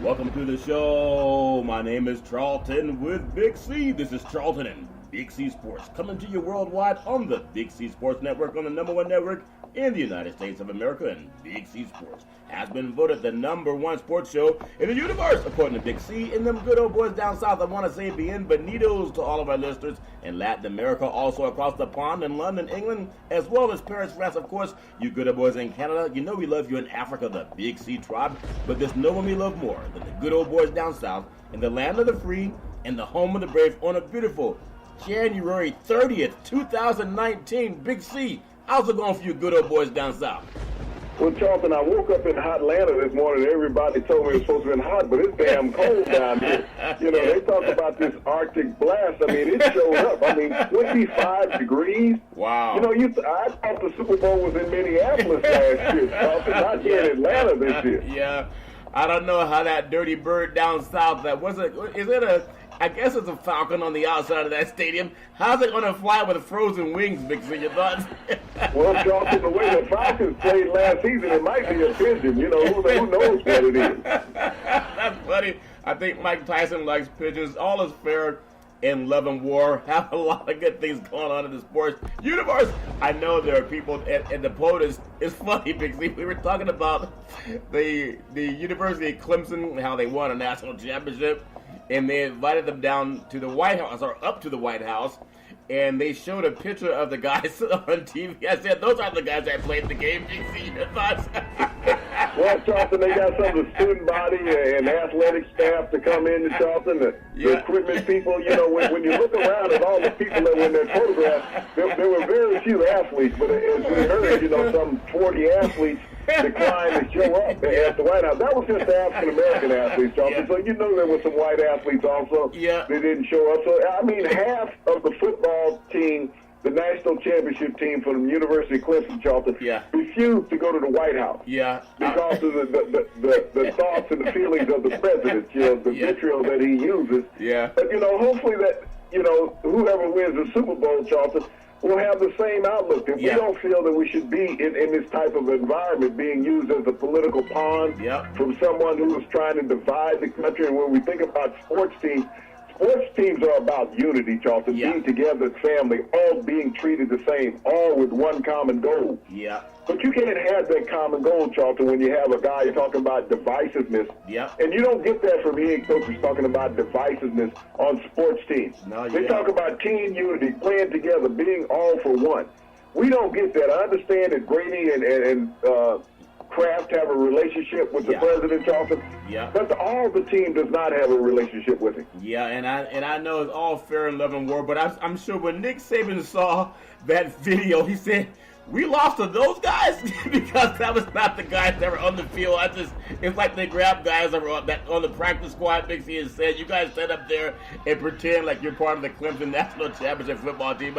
Welcome to the show. My name is Charlton with Big C. This is Charlton and Big C Sports, coming to you worldwide on the Big C Sports Network, on the number one network in the United States of America. And Big C Sports has been voted the number one sports show in the universe, according to Big C. And them good old boys down south, I want to say bienvenidos to all of our listeners in Latin America, also across the pond in London, England, as well as Paris, France. Of course, you good old boys in Canada, you know we love you in Africa, the Big C tribe, but there's no one we love more than the good old boys down south in the land of the free and the home of the brave on a beautiful January 30th, 2019. Big C, how's it going for you good old boys down south? Well, Charlton, I woke up in hot Atlanta this morning. Everybody told me it was supposed to be hot, but it's damn cold down here. You know, they talk about this Arctic blast. I mean, it showed up. I mean, 25 degrees. Wow. You know, I thought the Super Bowl was in Minneapolis last year, Charlton, not here in Atlanta this year. Yeah. I don't know how that dirty bird down south, I guess it's a falcon on the outside of that stadium. How's it going to fly with frozen wings, Big C? Your thoughts? Well, Charlton, the way the Falcons played last season, it might be a pigeon. You know, who knows what it is? That's funny. I think Mike Tyson likes pigeons. All is fair in love and war. Have a lot of good things going on in the sports universe. I know there are people at the POTUS. It's funny, Big C. We were talking about the University of Clemson, how they won a national championship. And they invited them down to the White House, or up to the White House, and they showed a picture of the guys on TV. I said, those aren't the guys that played the game. You see your thoughts? Well, Charlton, they got some of the student body and athletic staff to come in to Charlton, the equipment people. You know, when you look around at all the people that were in their photographs, there were very few athletes, but as we heard, you know, some 40 athletes declined to show up at the White House. That was just the African-American athletes, Charlton. So you know there were some white athletes also. Yeah. They didn't show up. So, I mean, half of the football team, the national championship team from the University of Clemson, Charlton, refused to go to the White House. Yeah. Because of the thoughts and the feelings of the president, you know, the vitriol that he uses. Yeah. But, you know, hopefully that, you know, whoever wins the Super Bowl, Charlton, will have the same outlook. If we don't feel that we should be in this type of environment being used as a political pawn from someone who is trying to divide the country, and when we think about sports teams are about unity, Charlton, being together as family, all being treated the same, all with one common goal. Yeah. But you can't have that common goal, Charlton, when you have a guy talking about divisiveness. Yeah. And you don't get that from head coaches talking about divisiveness on sports teams. No, they talk about team unity, playing together, being all for one. We don't get that. I understand that Grady and Kraft have a relationship with the president, Charlton. Yeah. But all the team does not have a relationship with him. Yeah, and I know it's all fair in love and war, but I'm sure when Nick Saban saw that video, he said, we lost to those guys because that was not the guys that were on the field. It's like they grabbed guys that were on the practice squad, Big C, and said, you guys stand up there and pretend like you're part of the Clemson National Championship football team,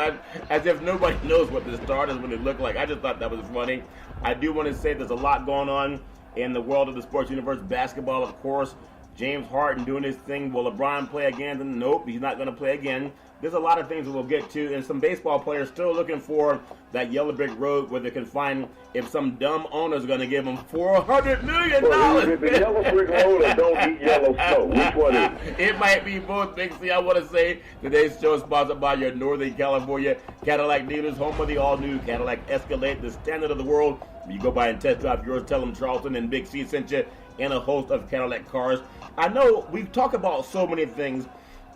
as if nobody knows what the starters when they look like. I just thought that was funny. I do want to say there's a lot going on in the world of the sports universe. Basketball, of course. James Harden doing his thing. Will LeBron play again? Nope, he's not going to play again. There's a lot of things that we'll get to, and some baseball players still looking for that yellow brick road where they can find if some dumb owner's going to give them $400 million. Well, is it the yellow brick road or don't eat yellow snow? Which one is it? It might be both, Big C. I want to say today's show is sponsored by your Northern California Cadillac dealers, home of the all-new Cadillac Escalade, the standard of the world. When you go by and test drive yours, tell them Charlton and Big C sent you, and a host of Cadillac cars. I know we've talked about so many things,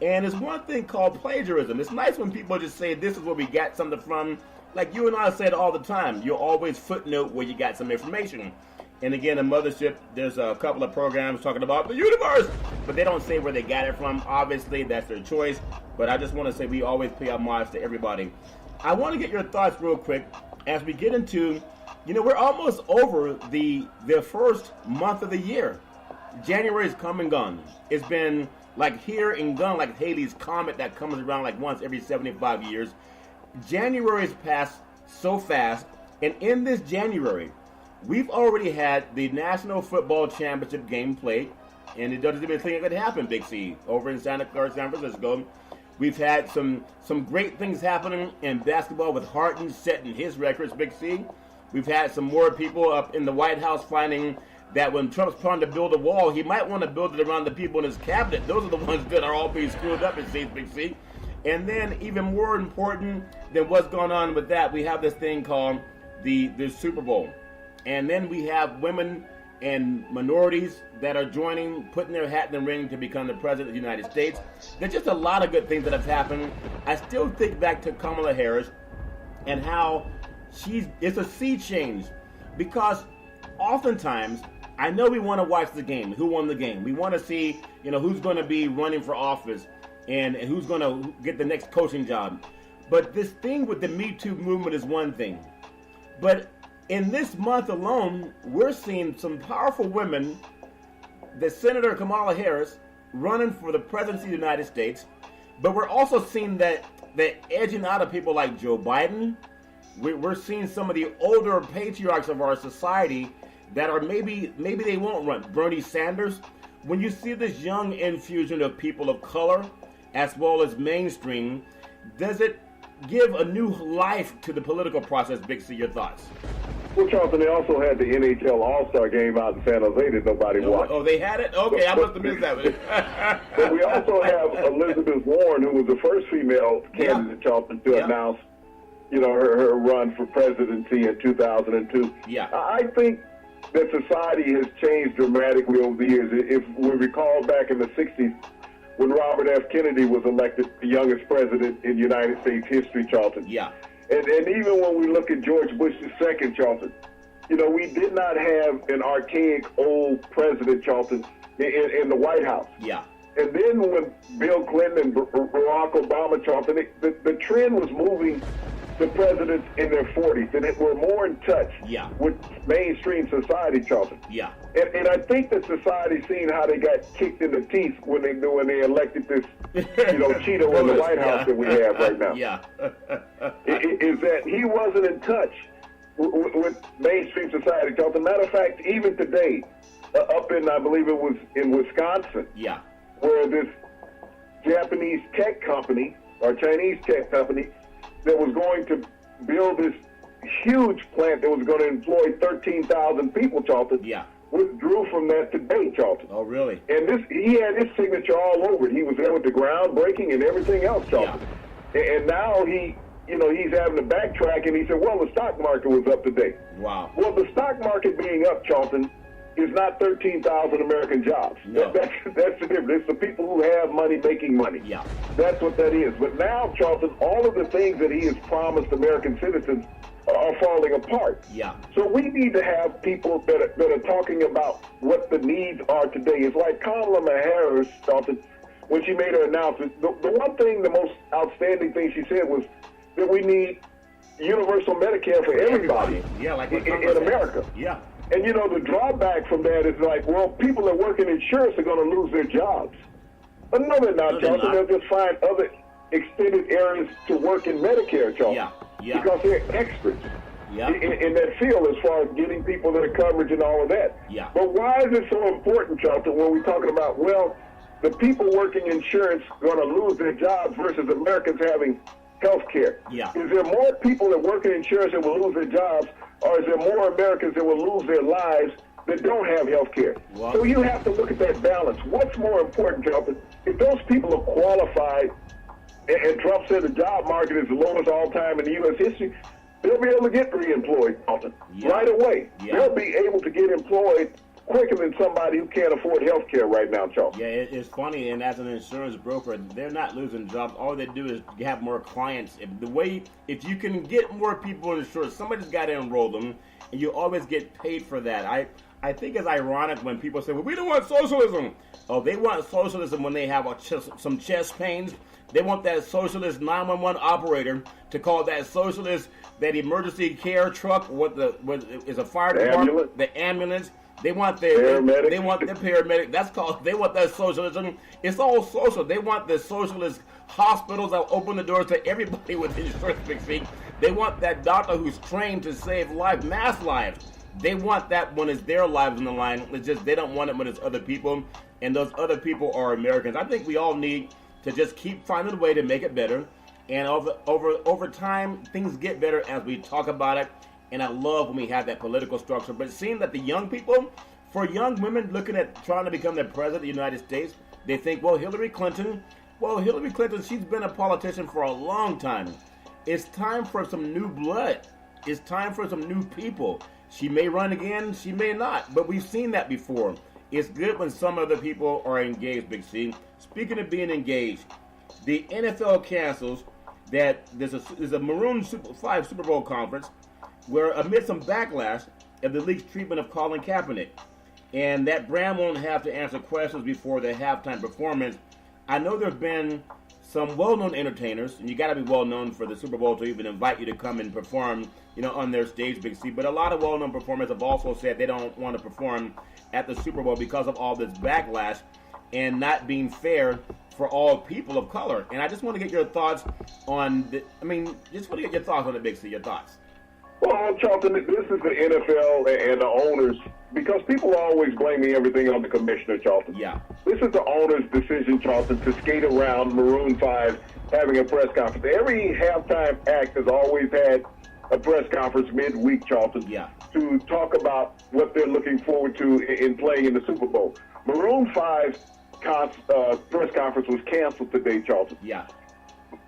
and there's one thing called plagiarism. It's nice when people just say this is where we got something from. Like you and I said all the time, you always footnote where you got some information. And again, in Mothership, there's a couple of programs talking about the universe, but they don't say where they got it from. Obviously, that's their choice, but I just want to say we always pay homage to everybody. I want to get your thoughts real quick as we get into, you know, we're almost over the first month of the year. January is come and gone. It's been like here and gone, like Halley's Comet that comes around like once every 75 years. January has passed so fast, and in this January, we've already had the National Football Championship game played, and it doesn't even think it could happen, Big C, over in Santa Clara, San Francisco. We've had some great things happening in basketball with Harden setting his records, Big C. We've had some more people up in the White House finding that when Trump's trying to build a wall, he might want to build it around the people in his cabinet. Those are the ones that are all being screwed up, it seems, Big C. And then, even more important than what's going on with that, we have this thing called the Super Bowl. And then we have women and minorities that are joining, putting their hat in the ring to become the president of the United States. There's just a lot of good things that have happened. I still think back to Kamala Harris and how it's a sea change, because oftentimes I know we want to watch the game, who won the game. We want to see, who's going to be running for office and who's going to get the next coaching job. But this thing with the Me Too movement is one thing. But in this month alone, we're seeing some powerful women, the Senator Kamala Harris running for the presidency of the United States, but we're also seeing that edging out of people like Joe Biden. We're seeing some of the older patriarchs of our society that are maybe they won't run. Bernie Sanders. When you see this young infusion of people of color as well as mainstream, does it give a new life to the political process? Big C, your thoughts? Well, Charlton, they also had the NHL All-Star game out in San Jose that nobody watched. Oh, they had it? Okay, I must have missed that one. But we also have Elizabeth Warren, who was the first female candidate, Charlton, to announce, her run for presidency in 2002. Yeah. I think that society has changed dramatically over the years. If we recall back in the 60s, when Robert F. Kennedy was elected the youngest president in United States history, Charlton. Yeah. And even when we look at George Bush II, Charlton, we did not have an archaic old president, Charlton, in the White House. Yeah. And then when Bill Clinton and Barack Obama, Charlton, the trend was moving to presidents in their 40s, and were more in touch with mainstream society, Charlton. Yeah. And I think that society's seen how they got kicked in the teeth when they elected this, Cheeto in the White House that we have right now. Yeah. Is that he wasn't in touch with mainstream society, Charlton. Matter of fact, even today, up in, I believe it was in Wisconsin, where this Japanese tech company or Chinese tech company that was going to build this huge plant that was going to employ 13,000 people, Charlton, withdrew from that today, Charlton. Oh, really? And he had his signature all over it. He was there with the groundbreaking and everything else, Charlton. And now he's having to backtrack, and he said, well, the stock market was up today. Wow. Well, the stock market being up, Charlton, is not 13,000 American jobs. No. That's the difference. It's the people who have money making money. Yeah. That's what that is. But now, Charlton, all of the things that he has promised American citizens are falling apart. Yeah. So we need to have people that are talking about what the needs are today. It's like Kamala Harris, Charlton, when she made her announcement. The one thing, the most outstanding thing she said was that we need universal Medicare for everybody. Yeah, like in America. Yeah. And, the drawback from that is like, well, people that work in insurance are going to lose their jobs. But no, they're not, Charlton. They'll just find other extended areas to work in Medicare, Charlton. Yeah. Because they're experts in that field as far as getting people their coverage and all of that. Yeah. But why is it so important, Charlton, when we're talking about, well, the people working insurance going to lose their jobs versus Americans having health care? Yeah. Is there more people that work in insurance that will lose their jobs, or is there more Americans that will lose their lives that don't have health care? Wow. So you have to look at that balance. What's more important, Charlton? If those people are qualified, and Trump said the job market is the lowest all time in the U.S. history, they'll be able to get reemployed, Charlton, right away. They'll be able to get employed quicker than somebody who can't afford health care right now, Charles. Yeah, it's funny, and as an insurance broker, they're not losing jobs. All they do is have more clients. If you can get more people insured, somebody's got to enroll them, and you always get paid for that. I think it's ironic when people say, well, we don't want socialism. Oh, they want socialism when they have some chest pains. They want that socialist 911 operator to call that socialist, that emergency care truck, what is a fire department, the ambulance. They want the paramedic. They want the paramedic. They want that socialism. It's all social. They want the socialist hospitals that open the doors to everybody with insurance fixing. They want that doctor who's trained to save mass lives. They want that when it's their lives on the line. It's just they don't want it when it's other people, and those other people are Americans. I think we all need to just keep finding a way to make it better, and over time things get better as we talk about it. And I love when we have that political structure. But seeing that the young people For young women looking at trying to become the president of the United States, they think, well, Hillary Clinton, she's been a politician for a long time. It's time for some new blood. It's time for some new people. She may run again, she may not, but we've seen that before. It's good when some other people are engaged, Big C. Speaking of being engaged, the NFL cancels that there's a Maroon 5 Super Bowl conference where amid some backlash of the league's treatment of Colin Kaepernick, and that brand won't have to answer questions before the halftime performance. I know there have been some well-known entertainers, and you got to be well-known for the Super Bowl to even invite you to come and perform, on their stage, Big C. But a lot of well-known performers have also said they don't want to perform at the Super Bowl because of all this backlash and not being fair for all people of color. And I just want to get your thoughts on just want to get your thoughts on it, Big C, your thoughts. Well, Charlton, this is the NFL and the owners, because people are always blaming everything on the commissioner, Charlton. Yeah. This is the owner's decision, Charlton, to skate around Maroon 5 having a press conference. Every halftime act has always had a press conference midweek, Charlton, to talk about what they're looking forward to in playing in the Super Bowl. Maroon 5's press conference was canceled today, Charlton. Yeah.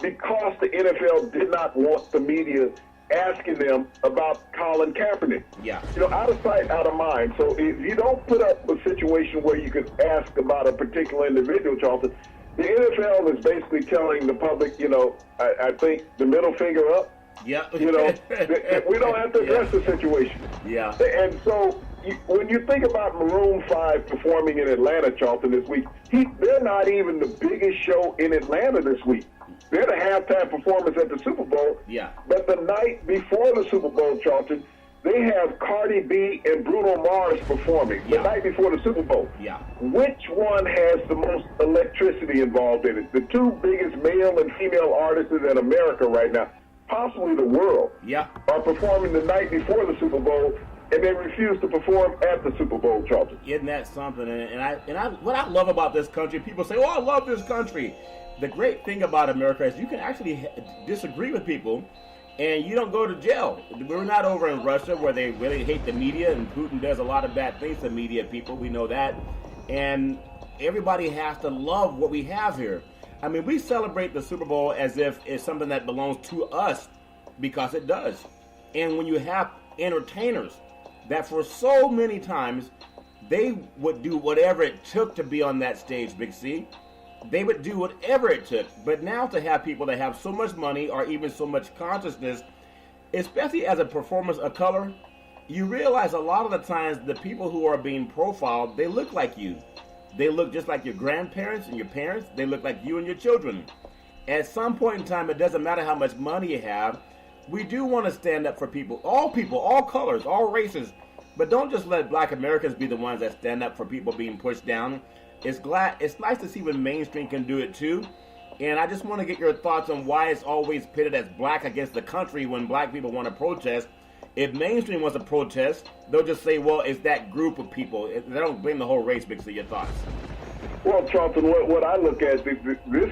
Because the NFL did not want the media asking them about Colin Kaepernick. Yeah. Out of sight, out of mind. So if you don't put up a situation where you could ask about a particular individual, Charlton, the NFL is basically telling the public, I think the middle finger up. Yeah. We don't have to address the situation. Yeah. And so when you think about Maroon 5 performing in Atlanta, Charlton, this week, they're not even the biggest show in Atlanta this week. They're the halftime performance at the Super Bowl. Yeah. But the night before the Super Bowl, Charlton, they have Cardi B and Bruno Mars performing the night before the Super Bowl. Yeah. Which one has the most electricity involved in it? The two biggest male and female artists in America right now, possibly the world, are performing the night before the Super Bowl, and they refuse to perform at the Super Bowl, Charlton. Isn't that something? And what I love about this country, people say, "Oh, I love this country." The great thing about America is you can actually disagree with people, and you don't go to jail. We're not over in Russia where they really hate the media, and Putin does a lot of bad things to media people. We know that, and everybody has to love what we have here. I mean, we celebrate the Super Bowl as if it's something that belongs to us, because it does. And when you have entertainers that for so many times they would do whatever it took to be on that stage, Big C. They would do whatever it took. But now to have people that have so much money or even so much consciousness, especially as a performance of color, you realize a lot of the times the people who are being profiled, they look like you. They look just like your grandparents and your parents. They look like you and your children. At some point in time, it doesn't matter how much money you have. We do want to stand up for people, all colors, all races. But don't just let black Americans be the ones that stand up for people being pushed down. It's nice to see when mainstream can do it too. And I just want to get your thoughts on why it's always pitted as black against the country when black people want to protest. If mainstream wants to protest, they'll just say, well, it's that group of people. They don't blame the whole race, because of your thoughts. Well, Charlton, what I look at, this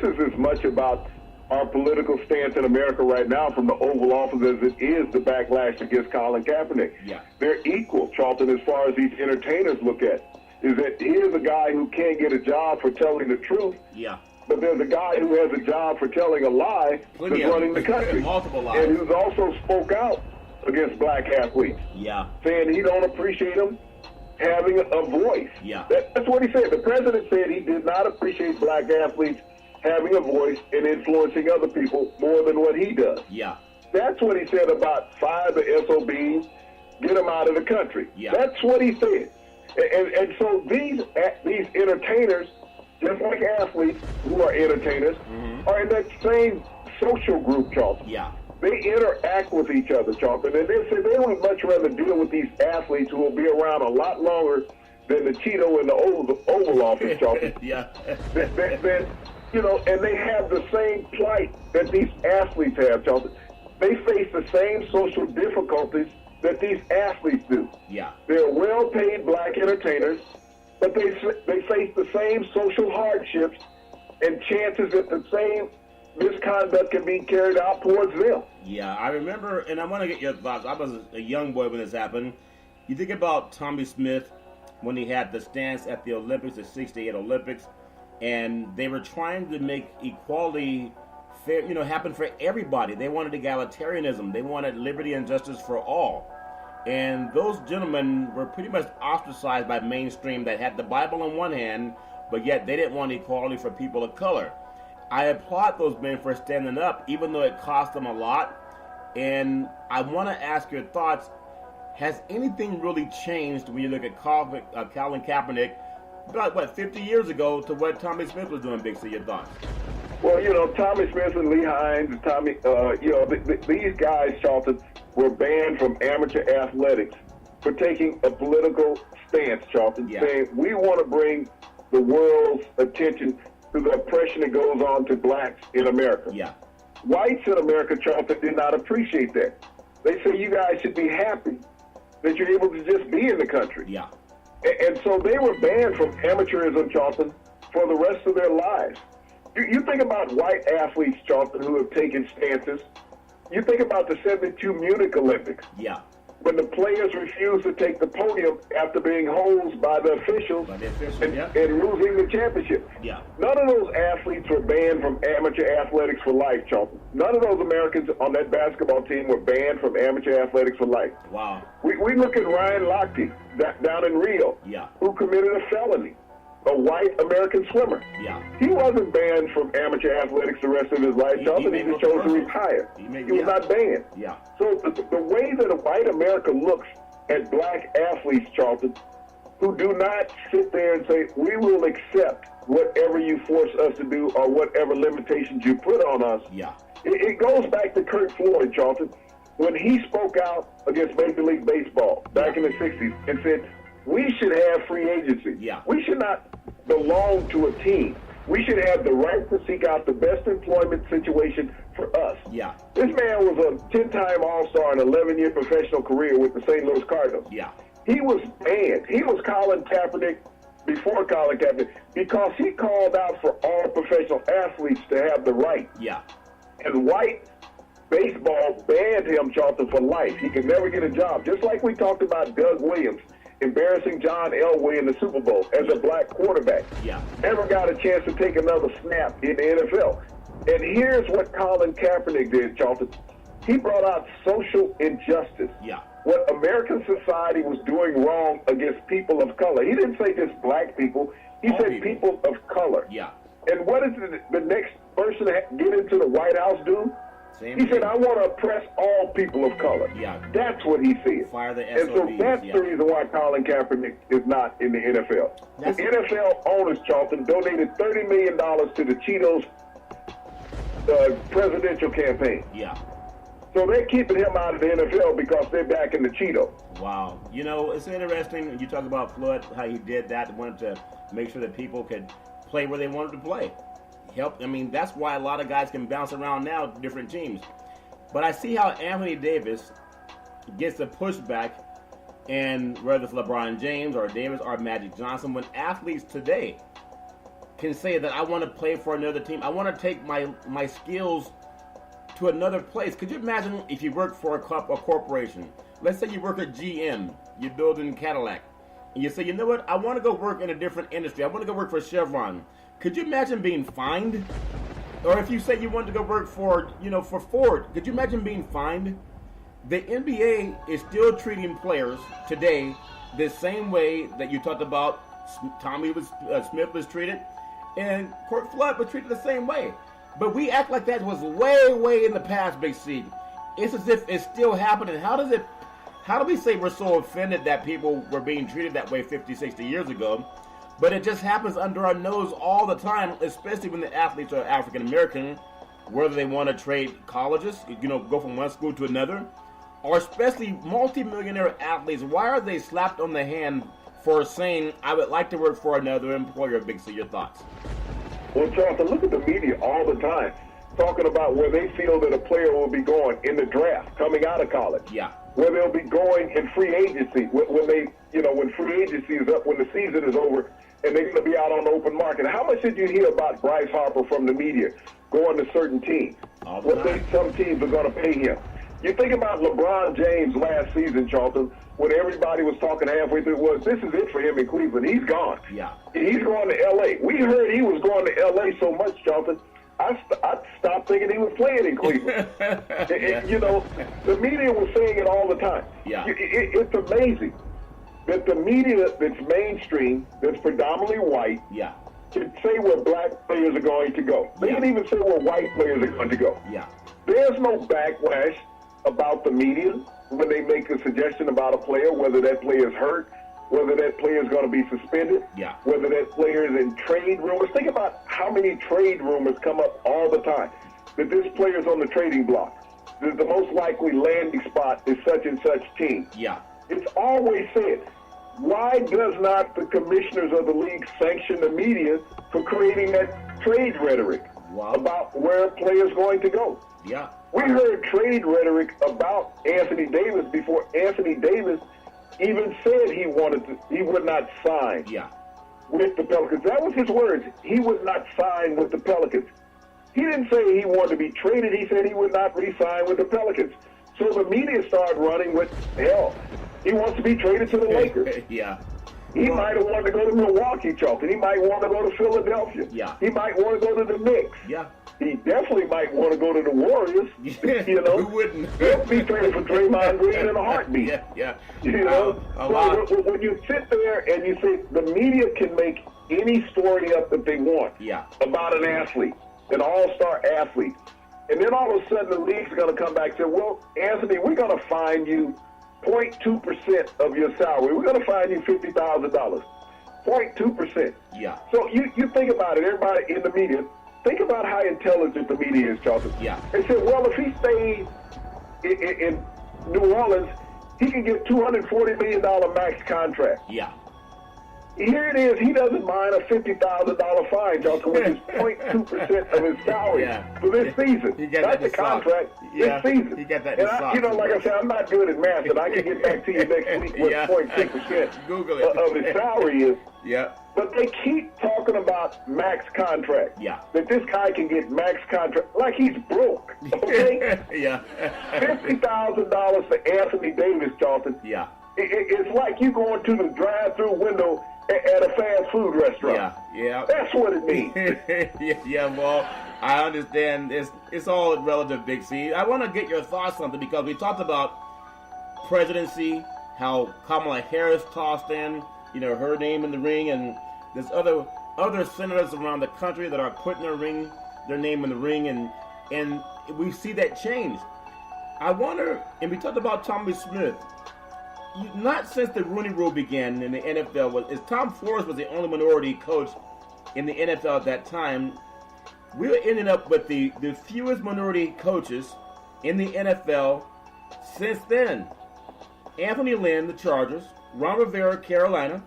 is as much about our political stance in America right now from the Oval Office as it is the backlash against Colin Kaepernick. Yeah. They're equal, Charlton, as far as these entertainers look at. Is that here's a guy who can't get a job for telling the truth. Yeah. But there's a guy who has a job for telling a lie that's running the country. Multiple lies. And who's also spoke out against black athletes. Yeah. Saying he don't appreciate them having a voice. Yeah. That's what he said. The president said he did not appreciate black athletes having a voice and influencing other people more than what he does. Yeah. That's what he said about fire the SOBs, get them out of the country. Yeah. That's what he said. And so these entertainers, just like athletes who are entertainers, are in that same social group, Charlton. Yeah. They interact with each other, Charlton, and they say they would much rather deal with these athletes who will be around a lot longer than the Cheeto in the Oval Office, Charlton. Yeah. And they have the same plight that these athletes have, Charlton. They face the same social difficulties that these athletes do. Yeah. They're well-paid black entertainers, but they face the same social hardships and chances that the same misconduct can be carried out towards them. Yeah, I remember, and I want to get your thoughts. I was a young boy when this happened. You think about Tommy Smith, when he had the stance at the Olympics, the 68 Olympics, and they were trying to make equality fair, happen for everybody. They wanted egalitarianism. They wanted liberty and justice for all. And those gentlemen were pretty much ostracized by mainstream that had the Bible in one hand, but yet they didn't want equality for people of color. I applaud those men for standing up, even though it cost them a lot. And I want to ask your thoughts. Has anything really changed when you look at Colin Kaepernick, about, 50 years ago to what Tommy Smith was doing, Big C? Your thoughts? Well, Tommy Smith and Lee Hines, these guys, Charlton, were banned from amateur athletics for taking a political stance, Charlton, saying we want to bring the world's attention to the oppression that goes on to blacks in America. Yeah. Whites in America, Charlton, did not appreciate that. They say you guys should be happy that you're able to just be in the country. Yeah. And so they were banned from amateurism, Charlton, for the rest of their lives. You think about white athletes, Charlton, who have taken stances. You think about the 72 Munich Olympics. Yeah. When the players refused to take the podium after being hosed by the officials, and losing the championship. Yeah. None of those athletes were banned from amateur athletics for life, Charlton. None of those Americans on that basketball team were banned from amateur athletics for life. Wow. We look at Ryan Lochte down in Rio, who committed a felony, a white American swimmer. Yeah. He wasn't banned from amateur athletics the rest of his life, Charlton. He just chose to retire. He was not banned. Yeah. So the way that a white America looks at black athletes, Charlton, who do not sit there and say, we will accept whatever you force us to do or whatever limitations you put on us. Yeah. It goes back to Kurt Floyd, Charlton, when he spoke out against Major League Baseball back in the 60s and said, we should have free agency. Yeah. We should not belong to a team. We should have the right to seek out the best employment situation for us. Yeah. This man was a 10-time All-Star and 11-year professional career with the St. Louis Cardinals. Yeah. He was banned. He was Colin Kaepernick before Colin Kaepernick because he called out for all professional athletes to have the right. Yeah. And white baseball banned him, Charlton, for life. He could never get a job. Just like we talked about Doug Williams embarrassing John Elway in the Super Bowl as a black quarterback. Yeah. Never got a chance to take another snap in the NFL. And here's what Colin Kaepernick did, Charlton. He brought out social injustice. Yeah. What American society was doing wrong against people of color. He didn't say just black people. He said people of color. Yeah. And what did the next person to get into the White House do? He said, I want to oppress all people of color. Yeah. That's what he said. Fire the SOBs. And so that's the reason why Colin Kaepernick is not in the NFL. The NFL owners, Charlton, donated $30 million to the Cheetos presidential campaign. Yeah. So they're keeping him out of the NFL because they're back in the Cheetos. Wow. It's interesting. You talk about Flood, how he did that, wanted to make sure that people could play where they wanted to play. That's why a lot of guys can bounce around now to different teams. But I see how Anthony Davis gets a pushback, and whether it's LeBron James or Davis or Magic Johnson, when athletes today can say that I want to play for another team, I want to take my skills to another place. Could you imagine if you work for a corporation? Let's say you work at GM, you're building Cadillac, and you say, you know what, I want to go work in a different industry. I want to go work for Chevron. Could you imagine being fined? Or if you say you want to go work for Ford, could you imagine being fined? The NBA is still treating players today the same way that you talked about Tommy Smith was treated, and Kurt Flood was treated the same way. But we act like that was way, way in the past, Big C. It's as if it's still happening. How do we say we're so offended that people were being treated that way 50, 60 years ago? But it just happens under our nose all the time, especially when the athletes are African American, whether they want to trade colleges, go from one school to another, or especially multimillionaire athletes. Why are they slapped on the hand for saying, I would like to work for another employer? Big C, your thoughts? Well, Charlton, look at the media all the time talking about where they feel that a player will be going in the draft coming out of college. Yeah. Where they'll be going in free agency when free agency is up, when the season is over, and they're going to be out on the open market. How much did you hear about Bryce Harper from the media going to certain teams? Some teams are going to pay him. You think about LeBron James last season, Charlton, when everybody was talking halfway through, this is it for him in Cleveland. He's gone. Yeah. He's going to L.A. We heard he was going to L.A. so much, Charlton, I stopped thinking he was playing in Cleveland. You know, the media was saying it all the time. Yeah. It's amazing that the media that's mainstream, that's predominantly white, can say where black players are going to go. They can even say where white players are going to go. Yeah. There's no backlash about the media when they make a suggestion about a player, whether that player is hurt, whether that player is going to be suspended, whether that player is in trade rumors. Think about how many trade rumors come up all the time, that this player's on the trading block, that the most likely landing spot is such and such team. Yeah. It's always said. Why does not the commissioners of the league sanction the media for creating that trade rhetoric about where a player's going to go? Yeah. We heard trade rhetoric about Anthony Davis before Anthony Davis even said he would not sign with the Pelicans. That was his words. He would not sign with the Pelicans. He didn't say he wanted to be traded. He said he would not re-sign with the Pelicans. So the media started running with, hell, he wants to be traded to the Lakers. He might have wanted to go to Milwaukee, Charlton. He might want to go to Philadelphia. He might want to go to the Knicks. He definitely might want to go to the Warriors. You know, who wouldn't? He'll be traded for Draymond Green in a heartbeat. You know, so when you sit there and you say the media can make any story up that they want about an athlete, an all-star athlete, and then all of a sudden the league's going to come back and say, well, Anthony, we're going to fine you 0.2% of your salary. We're going to fine you $50,000. 0.2%. So you think about it, everybody in the media, think about how intelligent the media is, Charlton. They said, well, if he stays in New Orleans, he can get $240 million max contract. Here it is. He doesn't mind a $50,000 fine, Charlton, which is 0.2% of his salary for this season. That's the contract this season. He got that and you know, like I said, I'm not good at math, and I can get back to you next week what 0.2% of his salary is. But they keep talking about max contract. That this guy can get max contract like he's broke. Okay? $50,000 for Anthony Davis, Charlton. It's like you going to the drive-through window at a fast food restaurant. That's what it means. Well, I understand. It's all relative, Big C. I want to get your thoughts on something because we talked about presidency, how Kamala Harris tossed in, you know, her name in the ring, and there's other senators around the country that are putting their name in the ring, and we see that change. I wonder, and we talked about Tommy Smith. Not since the Rooney Rule began in the NFL, Tom Flores was the only minority coach in the NFL at that time. We're ending up with the fewest minority coaches in the NFL since then. Anthony Lynn, the Chargers, Ron Rivera, Carolina,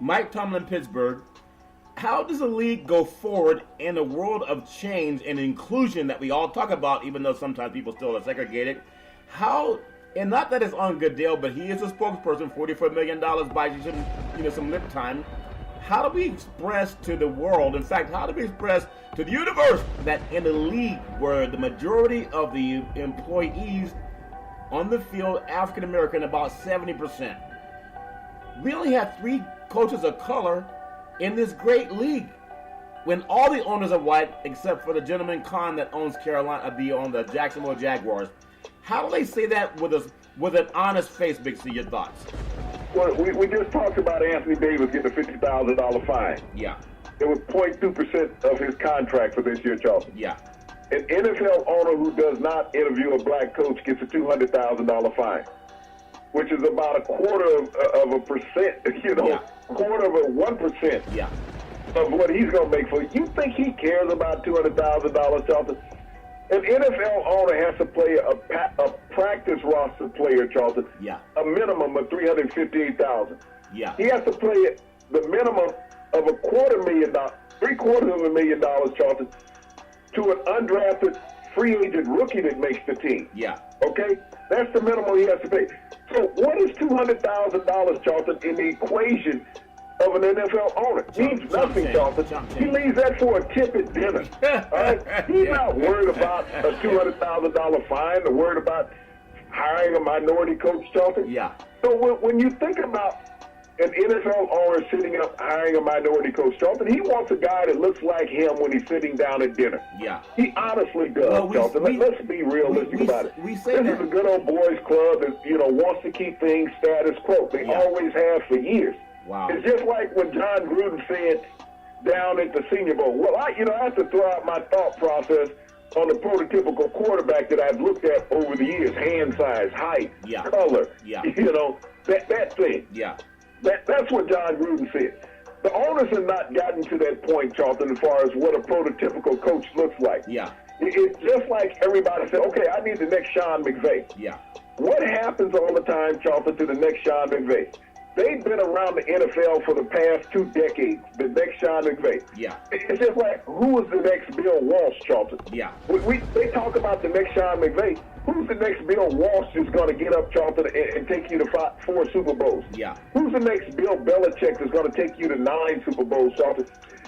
Mike Tomlin, Pittsburgh. How does the league go forward in a world of change and inclusion that we all talk about, even though sometimes people still are segregated? And not that it's on Goodell, but he is a spokesperson, $44 million buys you some lip time. How do we express to the world, in fact, how do we express to the universe that in a league where the majority of the employees on the field, African American, about 70%, we only have 3 coaches of color in this great league when all the owners are white except for the gentleman Khan that owns the Jacksonville Jaguars? How do they say that with an honest face, Big C? Your thoughts? Well, we just talked about Anthony Davis getting a $50,000 fine. It was 0.2% of his contract for this year, Charlton. An NFL owner who does not interview a black coach gets a $200,000 fine, which is about a quarter of a percent, quarter of a 1% of what he's going to make for you. You think he cares about $200,000, Charlton? An NFL owner has to play a practice roster player, Charlton, a minimum of $358,000. He has to play the minimum of $250,000, $750,000, Charlton, to an undrafted free agent rookie that makes the team. Okay? That's the minimum he has to pay. So what is $200,000, Charlton, in the equation of an NFL owner? It means nothing, Charlton. He leaves that for a tip at dinner. All right? He's not worried about a $200,000 fine or worried about hiring a minority coach, Charlton. Yeah. So when you think about an NFL owner sitting up hiring a minority coach, Charlton, he wants a guy that looks like him when he's sitting down at dinner. Yeah. He honestly does, Charlton. Let's be realistic about it. This is a good old boys club that, wants to keep things status quo. They always have for years. Wow. It's just like when John Gruden said down at the Senior Bowl, well, I have to throw out my thought process on the prototypical quarterback that I've looked at over the years, hand size, height, color, that thing. Yeah. That's what John Gruden said. The owners have not gotten to that point, Charlton, as far as what a prototypical coach looks like. Yeah. It's just like everybody said, okay, I need the next Sean McVay. Yeah. What happens all the time, Charlton, to the next Sean McVay? They've been around the NFL for the past 2 decades, the next Sean McVay. Yeah. It's just like, who is the next Bill Walsh, Charlton? Yeah. They talk about the next Sean McVay. Who's the next Bill Walsh that's going to get up, Charlton, and take you to 4 Super Bowls? Yeah. Who's the next Bill Belichick that's going to take you to 9 Super Bowls, Charlton?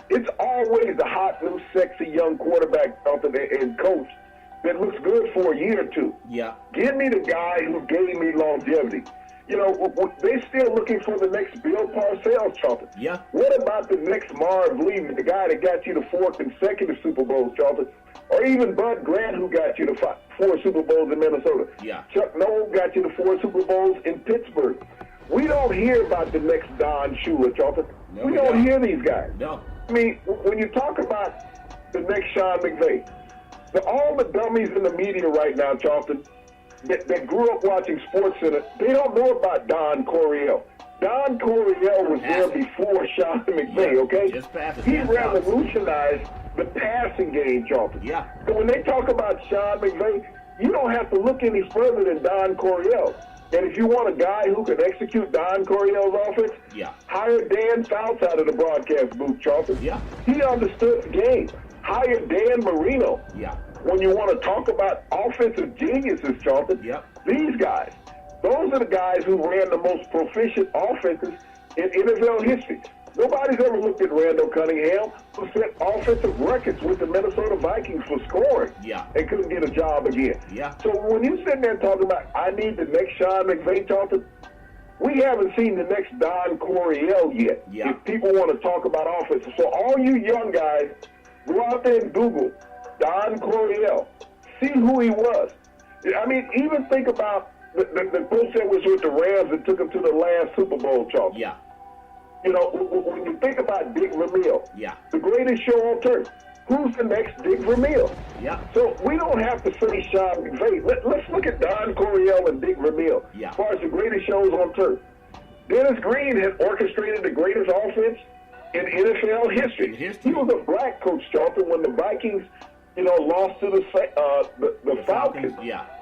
It's always the hot, new, sexy young quarterback, Charlton, and coach that looks good for a year or 2. Yeah. Give me the guy who gave me longevity. They're still looking for the next Bill Parcells, Charlton. Yeah. What about the next Marv Levy, the guy that got you to 4 consecutive Super Bowls, Charlton? Or even Bud Grant, who got you to 4 Super Bowls in Minnesota. Yeah. Chuck Noll got you to 4 Super Bowls in Pittsburgh. We don't hear about the next Don Shula, Charlton. No, we don't hear these guys. No. I mean, when you talk about the next Sean McVay, all the dummies in the media right now, Charlton, that grew up watching SportsCenter, they don't know about Don Coryell. Don Coryell was there before Sean McVay, okay? He revolutionized the passing game, Charlton. Yeah. So when they talk about Sean McVay, you don't have to look any further than Don Coryell. And if you want a guy who can execute Don Coryell's offense, hire Dan Fouts out of the broadcast booth, Charlton. Yeah. He understood the game. Hire Dan Marino. Yeah. When you want to talk about offensive geniuses, Charlton, these guys, those are the guys who ran the most proficient offenses in NFL history. Nobody's ever looked at Randall Cunningham, who set offensive records with the Minnesota Vikings for scoring and couldn't get a job again. Yeah. So when you sit there talking about, I need the next Sean McVay, Charlton, we haven't seen the next Don Coryell yet. Yeah. If people want to talk about offenses. So all you young guys, go out there and Google Don Coryell. See who he was. I mean, even think about the coach that was with the Rams that took him to the last Super Bowl, Charlton. Yeah. When you think about Dick Vermeil, yeah, the greatest show on turf, who's the next Dick Vermeil? Yeah. So we don't have to say Sean McVay. Let's look at Don Coryell and Dick Vermeil as far as the greatest shows on turf. Dennis Green had orchestrated the greatest offense in NFL history. He was a black coach, Charlton, when the Vikings, lost to the Falcons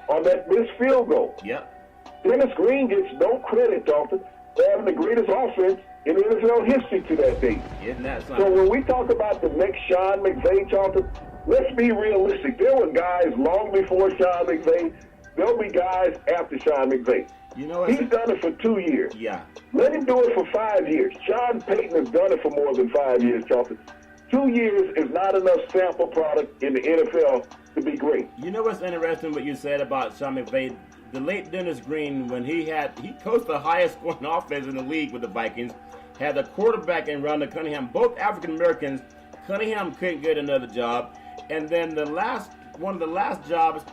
on that missed field goal. Yep. Dennis Green gets no credit, Charlton, for having the greatest offense in NFL history to that date. Isn't that something? So when we talk about the next Sean McVay, Charlton, let's be realistic. There were guys long before Sean McVay. There'll be guys after Sean McVay. He's done it for 2 years. Yeah. Let him do it for 5 years. Sean Payton has done it for more than 5 years, Charlton. 2 years is not enough sample product in the NFL to be great. You know what's interesting what you said about Sean McVay? The late Dennis Green, when he coached the highest scoring offense in the league with the Vikings, had the quarterback in Randall Cunningham, both African Americans. Cunningham couldn't get another job. And then one of the last jobs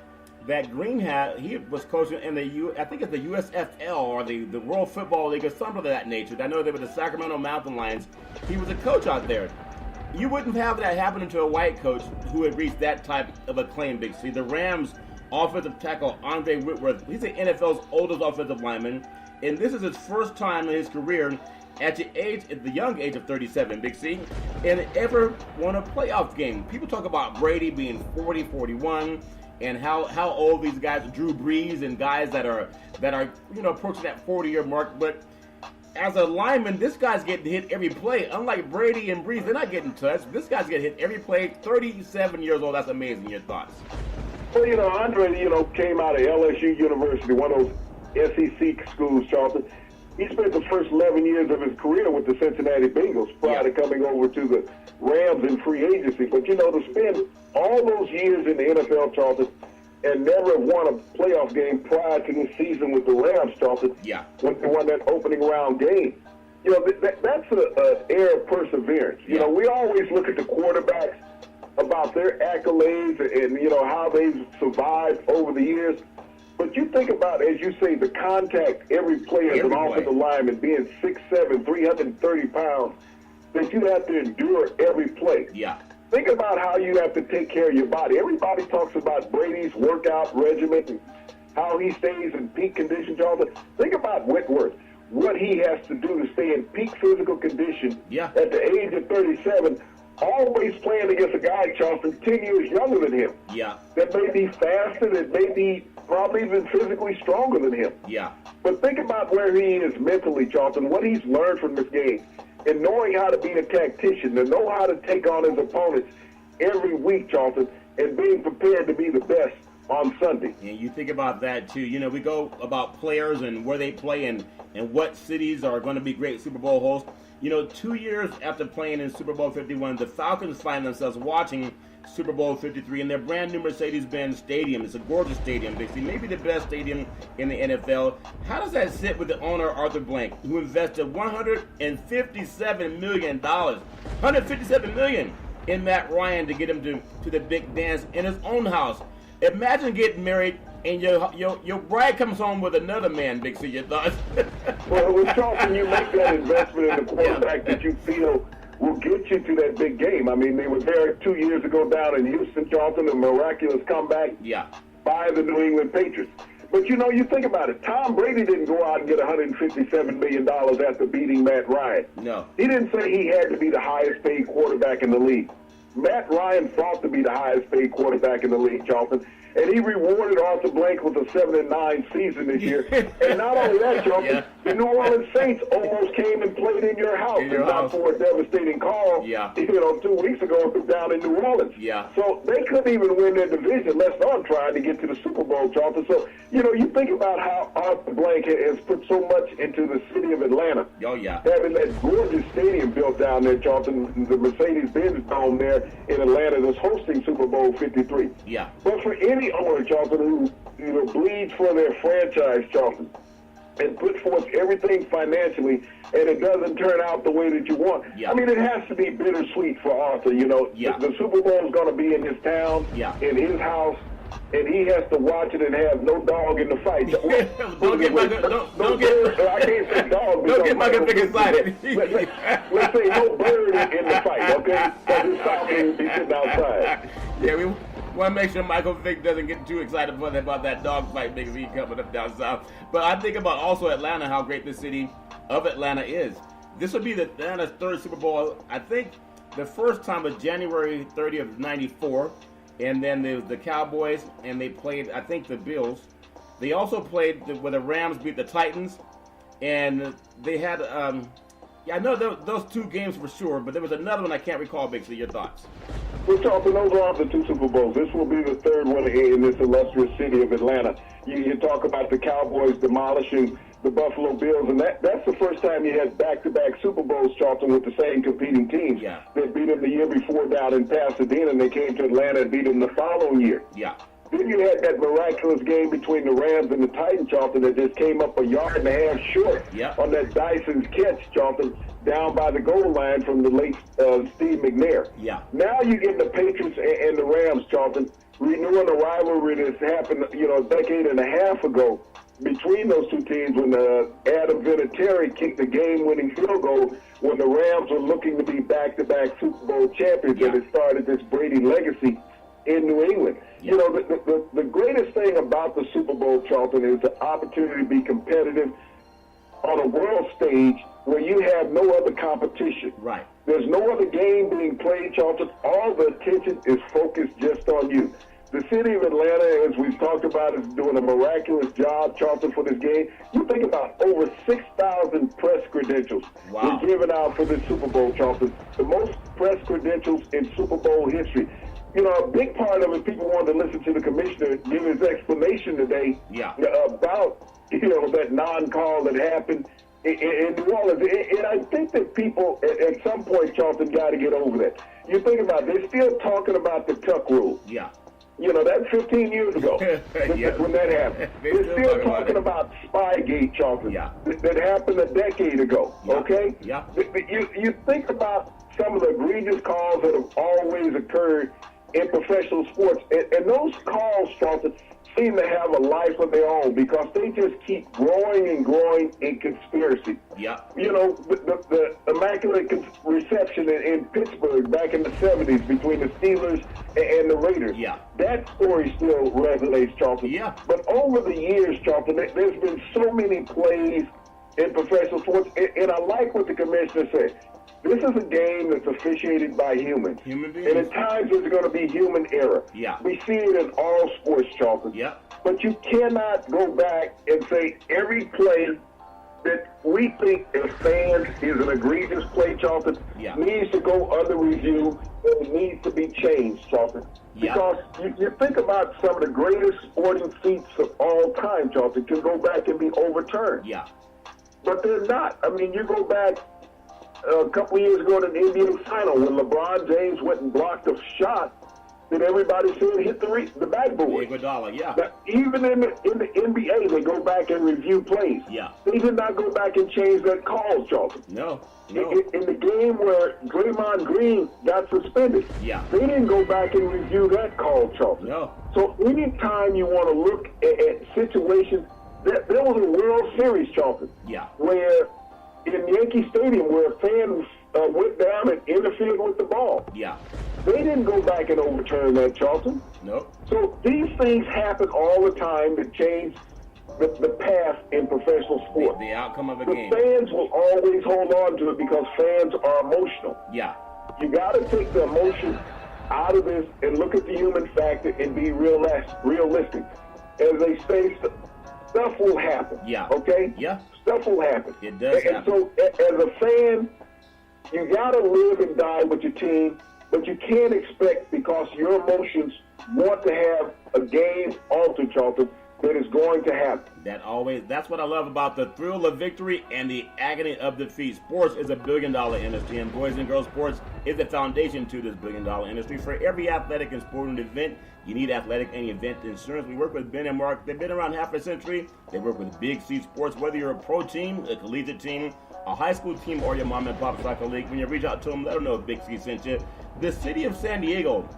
that Green had, he was coaching in I think it's the USFL or the World Football League or something of that nature. I know they were the Sacramento Mountain Lions. He was a coach out there. You wouldn't have that happen to a white coach who had reached that type of acclaim, Big C. The Rams offensive tackle Andre Whitworth, he's the NFL's oldest offensive lineman, and this is his first time in his career at the young age of 37, Big C, and ever won a playoff game. People talk about Brady being 40, 41, and how old these guys, Drew Brees and guys that are approaching that 40-year mark, but as a lineman, this guy's getting hit every play. Unlike Brady and Brees, they're not getting touched. This guy's getting hit every play. 37 years old. That's amazing. Your thoughts? Well, Andre, came out of LSU University, one of those SEC schools, Charlton. He spent the first 11 years of his career with the Cincinnati Bengals prior to coming over to the Rams in free agency. But, to spend all those years in the NFL, Charlton, and never won a playoff game prior to this season with the Rams, Charlton. Yeah. When they won that opening round game. You know, that's an air of perseverance. You know, we always look at the quarterbacks about their accolades and, you know, how they've survived over the years. But you think about, as you say, the contact every player as an offensive lineman being 6'7", 330 pounds, that you have to endure every play. Yeah. Think about how you have to take care of your body. Everybody talks about Brady's workout regimen and how he stays in peak condition, Charlton. Think about Whitworth, what he has to do to stay in peak physical condition at the age of 37, always playing against a guy, Charlton, 10 years younger than him. Yeah. That may be faster, that may be probably even physically stronger than him. Yeah. But think about where he is mentally, Charlton, what he's learned from this game, and knowing how to be a tactician, to know how to take on his opponents every week, Charlton, and being prepared to be the best on Sunday. And you think about that, too. You know, we go about players and where they play and what cities are going to be great Super Bowl hosts. You know, 2 years after playing in Super Bowl 51, the Falcons find themselves watching Super Bowl 53 in their brand new Mercedes-Benz Stadium. It's a gorgeous stadium, Dixie, maybe the best stadium in the NFL. How does that sit with the owner, Arthur Blank, who invested $157 million, $157 million in Matt Ryan to get him to the big dance in his own house? Imagine getting married and your bride comes home with another man, Big C, your thoughts? Well, Charlton, you make that investment in the quarterback that you feel will get you to that big game. I mean, they were there 2 years ago down in Houston, Charlton, a miraculous comeback by the New England Patriots. But, you know, you think about it. Tom Brady didn't go out and get $157 million after beating Matt Ryan. No. He didn't say he had to be the highest paid quarterback in the league. Matt Ryan fought to be the highest paid quarterback in the league, Charlton. And he rewarded Arthur Blank with a 7-9 season this year. And not only that, Charlton, the New Orleans Saints almost came and played in your house and not for a devastating call, 2 weeks ago down in New Orleans. So they couldn't even win their division, let alone trying to get to the Super Bowl, Charlton. So, you know, you think about how Arthur Blank has put so much into the city of Atlanta. Having that gorgeous stadium built down there, Charlton, the Mercedes-Benz Dome there in Atlanta that's hosting Super Bowl 53. But for any owner, Charlton, who, you know, bleeds for their franchise, Charlton, and put forth everything financially, and it doesn't turn out the way that you want. I mean, it has to be bittersweet for Arthur. You know, the Super Bowl is going to be in his town, in his house, and he has to watch it and have no dog in the fight. Don't get I can't say dog. Don't get Michael Vick excited. Let's say no bird in the fight, okay? Because his Falcon will be sitting outside. We want to make sure Michael Vick doesn't get too excited about that dog fight because he's coming up down south. But I think about also Atlanta, how great the city of Atlanta is. This will be the Atlanta's third Super Bowl. I think the first time was January 30th, 94. And then there was the Cowboys, and they played, I think, the Bills. They also played where the Rams beat the Titans. And they had, I know those two games for sure, but there was another one I can't recall, Big C. Your thoughts? Well, Charlton, those are the two Super Bowls. This will be the third one in this illustrious city of Atlanta. You talk about the Cowboys demolishing the Buffalo Bills, and that's the first time you had back-to-back Super Bowls, Charlton, with the same competing teams. They beat them the year before down in Pasadena, and they came to Atlanta and beat them the following year. Then you had that miraculous game between the Rams and the Titans, Charlton, that just came up a yard and a half short on that Dyson's catch, Charlton, down by the goal line from the late Steve McNair. Now you get the Patriots and the Rams, Charlton, renewing a rivalry that's happened, you know, a decade and a half ago between those two teams when Adam Vinatieri kicked the game-winning field goal when the Rams were looking to be back-to-back Super Bowl champions, and it started this Brady legacy in New England. You know, the greatest thing about the Super Bowl, Charlton, is the opportunity to be competitive on a world stage where you have no other competition. There's no other game being played, Charlton. All the attention is focused just on you. The city of Atlanta, as we've talked about, is doing a miraculous job, Charlton, for this game. You think about over 6,000 press credentials were given out for this Super Bowl, Charlton. The most press credentials in Super Bowl history. You know, a big part of it, people wanted to listen to the commissioner give his explanation today about, you know, that non-call that happened in New Orleans. And I think that people, at some point, Charlton, got to get over that. You think about it, they're still talking about the tuck rule. You know, that's 15 years ago when that happened. We're still talking about Spygate, Charlton, that happened a decade ago, okay? Yeah. You think about some of the egregious calls that have always occurred in professional sports, and those calls, Charlton, seem to have a life of their own because they just keep growing and growing in conspiracy. Yeah. You know, the Immaculate Reception in Pittsburgh back in the 70s between the Steelers and the Raiders. Yeah. That story still resonates, Charlton. Yeah. But over the years, Charlton, there's been so many plays in professional sports, and I like what the commissioner said. This is a game that's officiated by humans. Human beings. And at times there's going to be human error. Yeah. We see it in all sports, Charlton. Yeah. But you cannot go back and say every play that we think as fans is an egregious play, Charlton, needs to go under review and it needs to be changed, Charlton. Yeah. Because you think about some of the greatest sporting feats of all time, Charlton, can go back and be overturned. Yeah. But they're not. I mean, you go back a couple of years ago to the NBA final when LeBron James went and blocked a shot that everybody said hit the backboard. Iguodala, yeah. Now, even in the NBA, they go back and review plays. Yeah. They did not go back and change that call, Charlton. No. In the game where Draymond Green got suspended, they didn't go back and review that call, Charlton. No. So anytime you want to look at situations, there was a World Series, Charlton, where in Yankee Stadium where a fan went down and interfered with the ball. Yeah. They didn't go back and overturn that, Charlton. Nope. So these things happen all the time that change the path in professional sports. The outcome of a game. The fans will always hold on to it because fans are emotional. Yeah. You got to take the emotion out of this and look at the human factor and be realistic. As they say, stuff will happen. Yeah. Okay? Yeah. Stuff will happen. It does happen. And so, as a fan, you got to live and die with your team, but you can't expect, because your emotions want to have a game altered, Charlton, that is going to happen. That's what I love about the thrill of victory and the agony of defeat. Sports is a billion-dollar industry, and boys and girls sports is the foundation to this billion-dollar industry. For every athletic and sporting event, you need athletic and event insurance. We work with Ben and Mark. They've been around half a century. They work with Big C Sports. Whether you're a pro team, a collegiate team, a high school team, or your mom and pop soccer league, when you reach out to them, let them know if Big C sent you. The city of San Diego,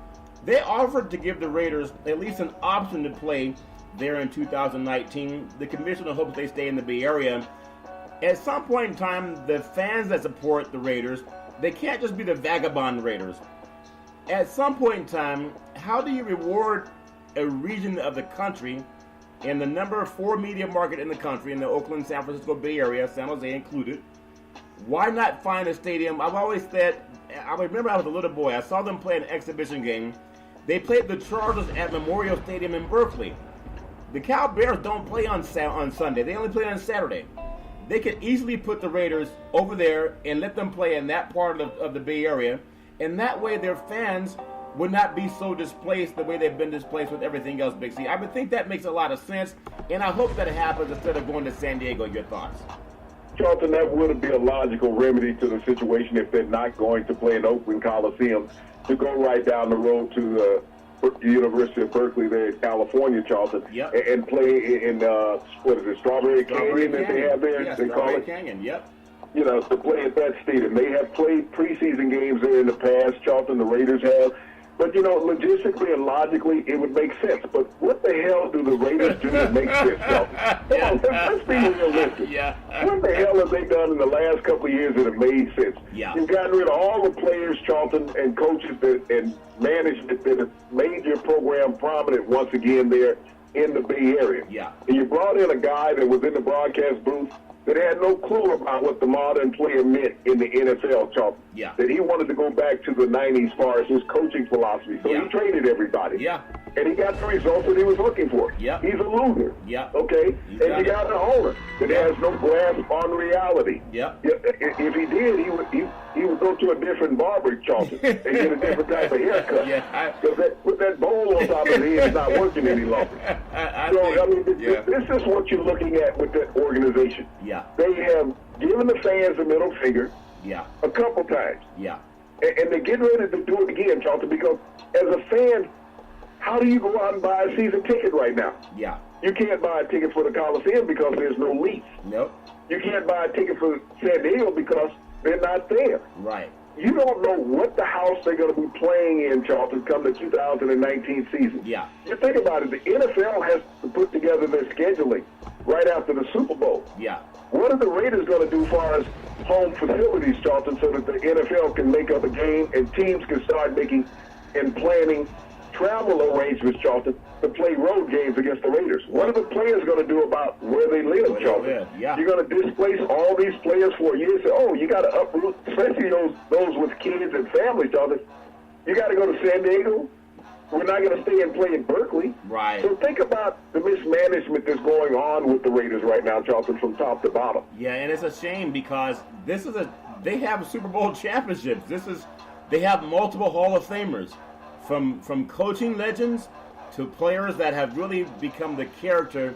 they offered to give the Raiders at least an option to play there in 2019. The commissioner hopes they stay in the Bay Area. At some point in time, the fans that support the Raiders, they can't just be the vagabond Raiders. At some point in time, how do you reward a region of the country and the number 4 media market in the country, in the Oakland, San Francisco Bay Area, San Jose included? Why not find a stadium? I've always said, I remember I was a little boy, I saw them play an exhibition game. They played the Chargers at Memorial Stadium in Berkeley. The Cal Bears don't play on Sunday. They only play on Saturday. They could easily put the Raiders over there and let them play in that part of the Bay Area. And that way their fans would not be so displaced the way they've been displaced with everything else, Big C. I would think that makes a lot of sense. And I hope that it happens instead of going to San Diego. Your thoughts? Charlton, that would be a logical remedy to the situation if they're not going to play in Oakland Coliseum, to go right down the road to the University of Berkeley there in California, Charlton, and play in, Strawberry Canyon that they have there? Yeah, they call it Canyon, You know, to play at that stadium. They have played preseason games there in the past, Charlton, the Raiders have. But, you know, logistically and logically, it would make sense. But what the hell do the Raiders do that makes sense, Charlton? Come on, let's be realistic. What the hell have they done in the last couple of years that have made sense? You've gotten rid of all the players, Charlton, and coaches and management that have made your program prominent once again there in the Bay Area. And you brought in a guy that was in the broadcast booth that had no clue about what the modern player meant in the NFL, Charlton. That he wanted to go back to the 90s as far as his coaching philosophy. So he traded everybody. And he got the results that he was looking for. He's a loser. Okay? And you got an owner that has no grasp on reality. If he did, he would go to a different barber, Charlton, and get a different type of haircut. Because put that bowl on top of his head is not working any longer. This is what you're looking at with that organization. They have given the fans the middle finger a couple times. And they're getting ready to do it again, Charlton, because as a fan, How do you go out and buy a season ticket right now? Yeah. You can't buy a ticket for the Coliseum because there's no lease. Nope. You can't buy a ticket for San Diego because they're not there. Right. You don't know what the house they're going to be playing in, Charlton, come the 2019 season. Yeah. You think about it, the NFL has to put together their scheduling right after the Super Bowl. Yeah. What are the Raiders going to do as far as home facilities, Charlton, so that the NFL can make up a game and teams can start making and planning travel arrangements, Charlton, to play road games against the Raiders? What are the players going to do about where they live, Charlton? Yeah. You're going to displace all these players for a year. Say, oh, you got to uproot, especially those with kids and families, Charlton. You got to go to San Diego. We're not going to stay and play in Berkeley. Right. So think about the mismanagement that's going on with the Raiders right now, Charlton, from top to bottom. Yeah, and it's a shame because they have Super Bowl championships. They have multiple Hall of Famers, from coaching legends to players that have really become the character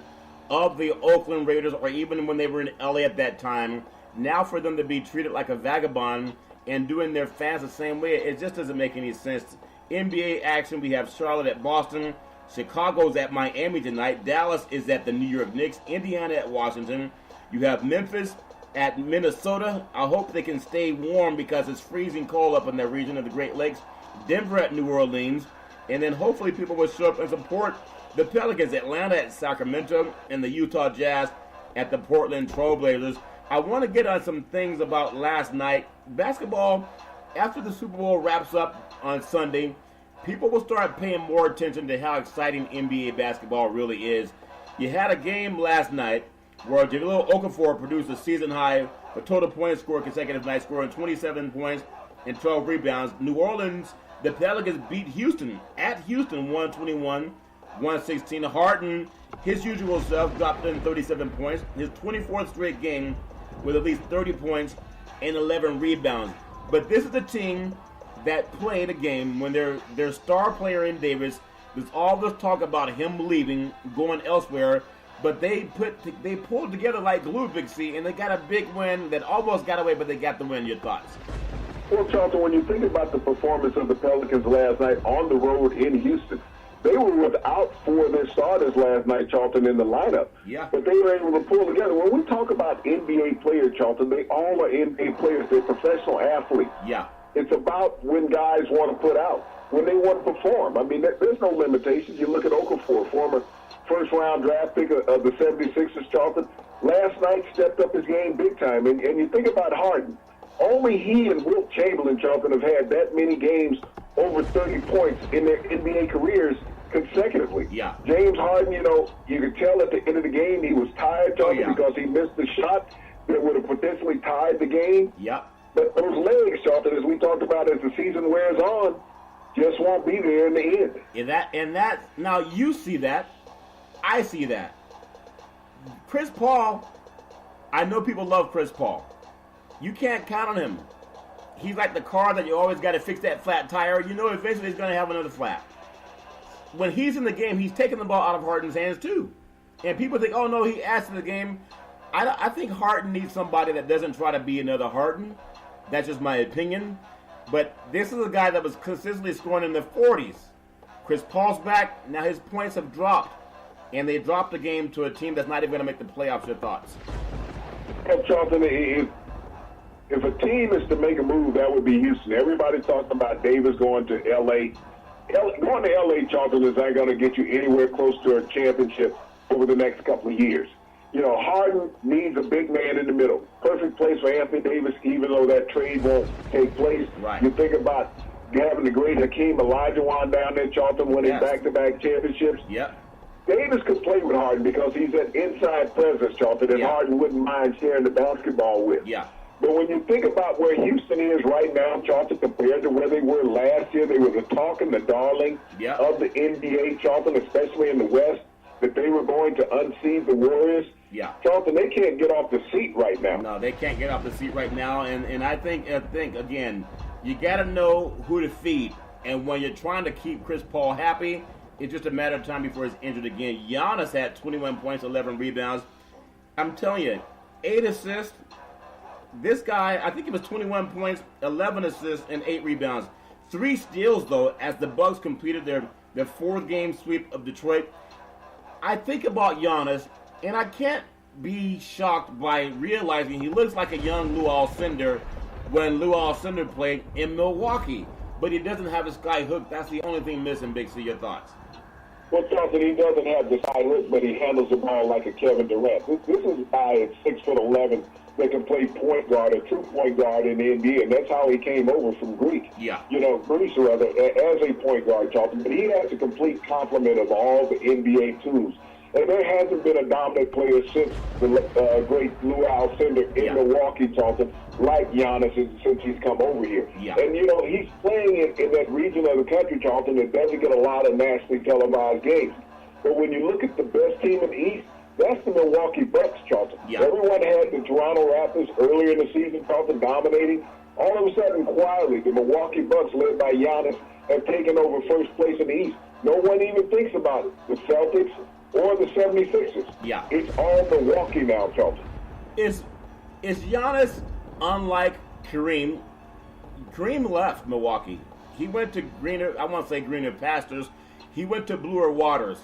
of the Oakland Raiders, or even when they were in LA at that time. Now for them to be treated like a vagabond and doing their fans the same way, it just doesn't make any sense. NBA action, we have Charlotte at Boston, Chicago's at Miami tonight, Dallas is at the New York Knicks, Indiana at Washington. You have Memphis at Minnesota. I hope they can stay warm because it's freezing cold up in that region of the Great Lakes. Denver at New Orleans, and then hopefully people will show up and support the Pelicans. Atlanta at Sacramento, and the Utah Jazz at the Portland Trail Blazers. I want to get on some things about last night. Basketball, after the Super Bowl wraps up on Sunday, people will start paying more attention to how exciting NBA basketball really is. You had a game last night where Jahlil Okafor produced a season high for total points scored consecutive nights, scoring 27 points and 12 rebounds. New Orleans, the Pelicans beat Houston at Houston 121-116. Harden, his usual self, dropped in 37 points, his 24th straight game with at least 30 points and 11 rebounds. But this is a team that played a game when their star player in Davis, there's all this talk about him leaving, going elsewhere, but they pulled together like glue, Big C, and they got a big win that almost got away, but they got the win. Your thoughts? Well, Charlton, when you think about the performance of the Pelicans last night on the road in Houston, they were without four of their starters last night, Charlton, in the lineup. Yeah. But they were able to pull together. When we talk about NBA players, Charlton, they all are NBA players. They're professional athletes. Yeah. It's about when guys want to put out, when they want to perform. I mean, there's no limitations. You look at Okafor, former first-round draft pick of the 76ers, Charlton. Last night stepped up his game big time. And you think about Harden. Only he and Wilt Chamberlain, Charlton, have had that many games over 30 points in their NBA careers consecutively. Yeah. James Harden, you could tell at the end of the game he was tired, Charlton, because he missed the shot that would have potentially tied the game. Yeah. But those legs, Charlton, as we talked about as the season wears on, just won't be there in the end. Now you see that. I see that. Chris Paul, I know people love Chris Paul. You can't count on him. He's like the car that you always got to fix that flat tire. You know eventually he's going to have another flat. When he's in the game, he's taking the ball out of Harden's hands too. And people think, oh no, he asked in the game. I think Harden needs somebody that doesn't try to be another Harden. That's just my opinion. But this is a guy that was consistently scoring in the 40s. Chris Paul's back. Now his points have dropped. And they dropped the game to a team that's not even going to make the playoffs. Your thoughts? Well, Charlton, if a team is to make a move, that would be Houston. Everybody talks about Davis going to L.A. Going to L.A., Charlton, is not going to get you anywhere close to a championship over the next couple of years. Harden needs a big man in the middle. Perfect place for Anthony Davis, even though that trade won't take place. Right. You think about having the great Hakeem Olajuwon down there, Charlton, winning back-to-back championships. Yep. Davis could play with Harden because he's an inside presence, Charlton, and Harden wouldn't mind sharing the basketball with. Yeah. But when you think about where Houston is right now, Charlton, compared to where they were last year, they were the talk and the darling of the NBA, Charlton, especially in the West, that they were going to unseat the Warriors. Yeah. Charlton, they can't get off the seat right now. No, they can't get off the seat right now. And I think again, you got to know who to feed. And when you're trying to keep Chris Paul happy, it's just a matter of time before he's injured again. Giannis had 21 points, 11 rebounds. I'm telling you, 8 assists. This guy, I think it was 21 points, 11 assists, and 8 rebounds. 3 steals, though, as the Bucks completed their the 4th-game sweep of Detroit. I think about Giannis, and I can't be shocked by realizing he looks like a young Lou Alcindor when Lou Alcindor played in Milwaukee. But he doesn't have a sky hook. That's the only thing missing, Big C. Your thoughts? Well, Charlton, he doesn't have the sky hook, but he handles the ball like a Kevin Durant. This is a guy at 6'11" that can play point guard or true point guard in the NBA, and that's how he came over from Greece. Yeah. Greece rather, as a point guard, Charlton. But he has a complete complement of all the NBA tools. And there hasn't been a dominant player since the great Lou Alcindor in Milwaukee, Charlton, like Giannis since he's come over here. Yeah. And, he's playing in that region of the country, Charlton, that doesn't get a lot of nationally televised games. But when you look at the best team in the East, that's the Milwaukee Bucks, Charlton. Yeah. Everyone had the Toronto Raptors earlier in the season, Charlton, dominating. All of a sudden, quietly, the Milwaukee Bucks, led by Giannis, have taken over first place in the East. No one even thinks about it. The Celtics or the 76ers. Yeah. It's all Milwaukee now, Charlton. Is Giannis unlike Kareem? Kareem left Milwaukee. He went to greener pastures. He went to bluer waters,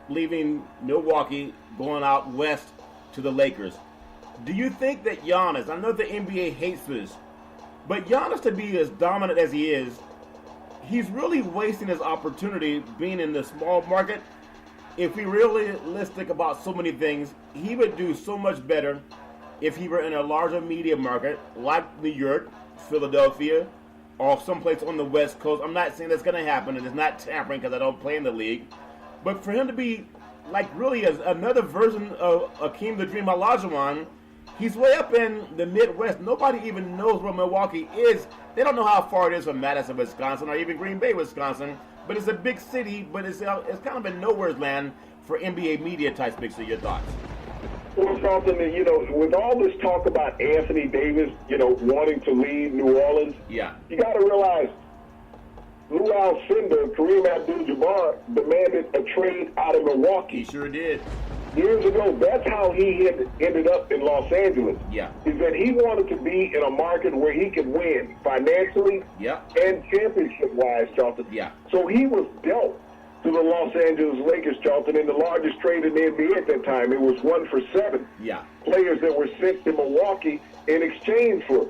leaving Milwaukee, going out west to the Lakers. Do you think that Giannis, I know the NBA hates this, but Giannis, to be as dominant as he is, he's really wasting his opportunity being in the small market? If we're realistic about so many things, he would do so much better if he were in a larger media market like New York, Philadelphia, or someplace on the West Coast. I'm not saying that's going to happen, and it's not tampering because I don't play in the league. But for him to be like really another version of Akeem the Dream Olajuwon, he's way up in the Midwest. Nobody even knows where Milwaukee is. They don't know how far it is from Madison, Wisconsin, or even Green Bay, Wisconsin. But it's a big city, but it's kind of a nowhere's land for NBA media types. Big C, your thoughts? Well, Charlton, with all this talk about Anthony Davis, wanting to leave New Orleans, you got to realize Lou Alcindor, Kareem Abdul-Jabbar, demanded a trade out of Milwaukee. He sure did. Years ago, that's how he had ended up in Los Angeles. Yeah. Is that he wanted to be in a market where he could win financially and championship-wise, Charlton. Yeah. So he was dealt to the Los Angeles Lakers, Charlton, in the largest trade in the NBA at that time. It was 1 for 7 players that were sent to Milwaukee in exchange for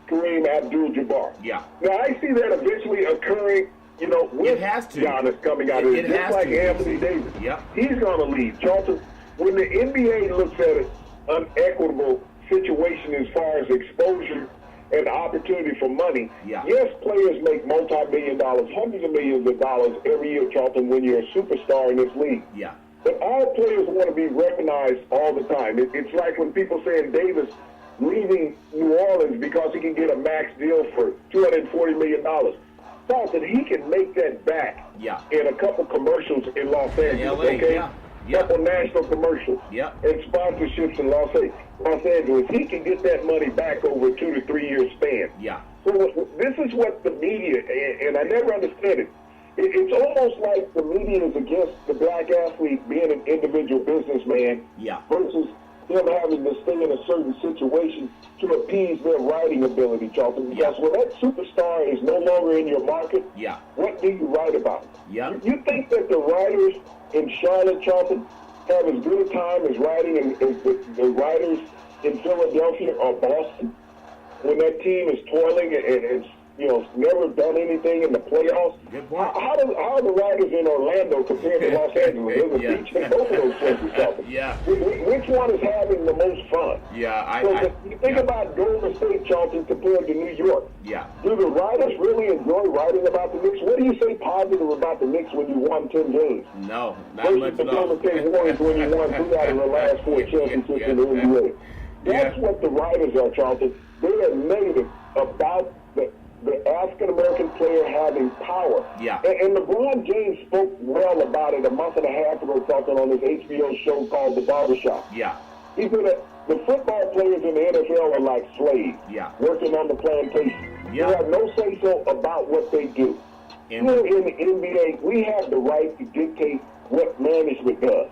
Kareem Abdul-Jabbar. Yeah. Now, I see that eventually occurring, with Giannis coming out of it, just like Anthony Davis. Yeah. He's going to leave. Charlton, when the NBA looks at an unequitable situation as far as exposure and opportunity for money, yes, players make multi-million dollars, hundreds of millions of dollars every year, Charlton, when you're a superstar in this league. Yeah. But all players want to be recognized all the time. It's like when people saying Davis leaving New Orleans because he can get a max deal for $240 million. Charlton, he can make that back in a couple commercials in Los Angeles, okay? Couple national commercials and sponsorships in Los Angeles. He can get that money back over a 2 to 3 year span. So this is what the media, and I never understand it. It's almost like the media is against the black athlete being an individual businessman versus him having to stay in a certain situation to appease their writing ability, Charlton. Because when that superstar is no longer in your market, what do you write about? You think that the writers in Charlotte, Charlton, have as good a time as writing as the writers in Philadelphia or Boston when that team is toiling and it's never done anything in the playoffs? Good point. How are the writers in Orlando compared to Los Angeles? There's a beach in both of those places, Charlton. Which one is having the most fun? You think about Golden State, Charlton, compared to New York. Do the writers really enjoy writing about the Knicks? What do you say positive about the Knicks when you won 10 games? No, not much at all. Versus the Golden State Warriors when you won 3 out of the last 4 championships in the NBA. That's what the writers are, Charlton. They are negative about the African-American player having power. And LeBron James spoke well about it a month and a half ago, talking on his HBO show called The Barbershop. He said that the football players in the NFL are like slaves, working on the plantation. They have no say-so about what they do. Here in the NBA, we have the right to dictate what management does.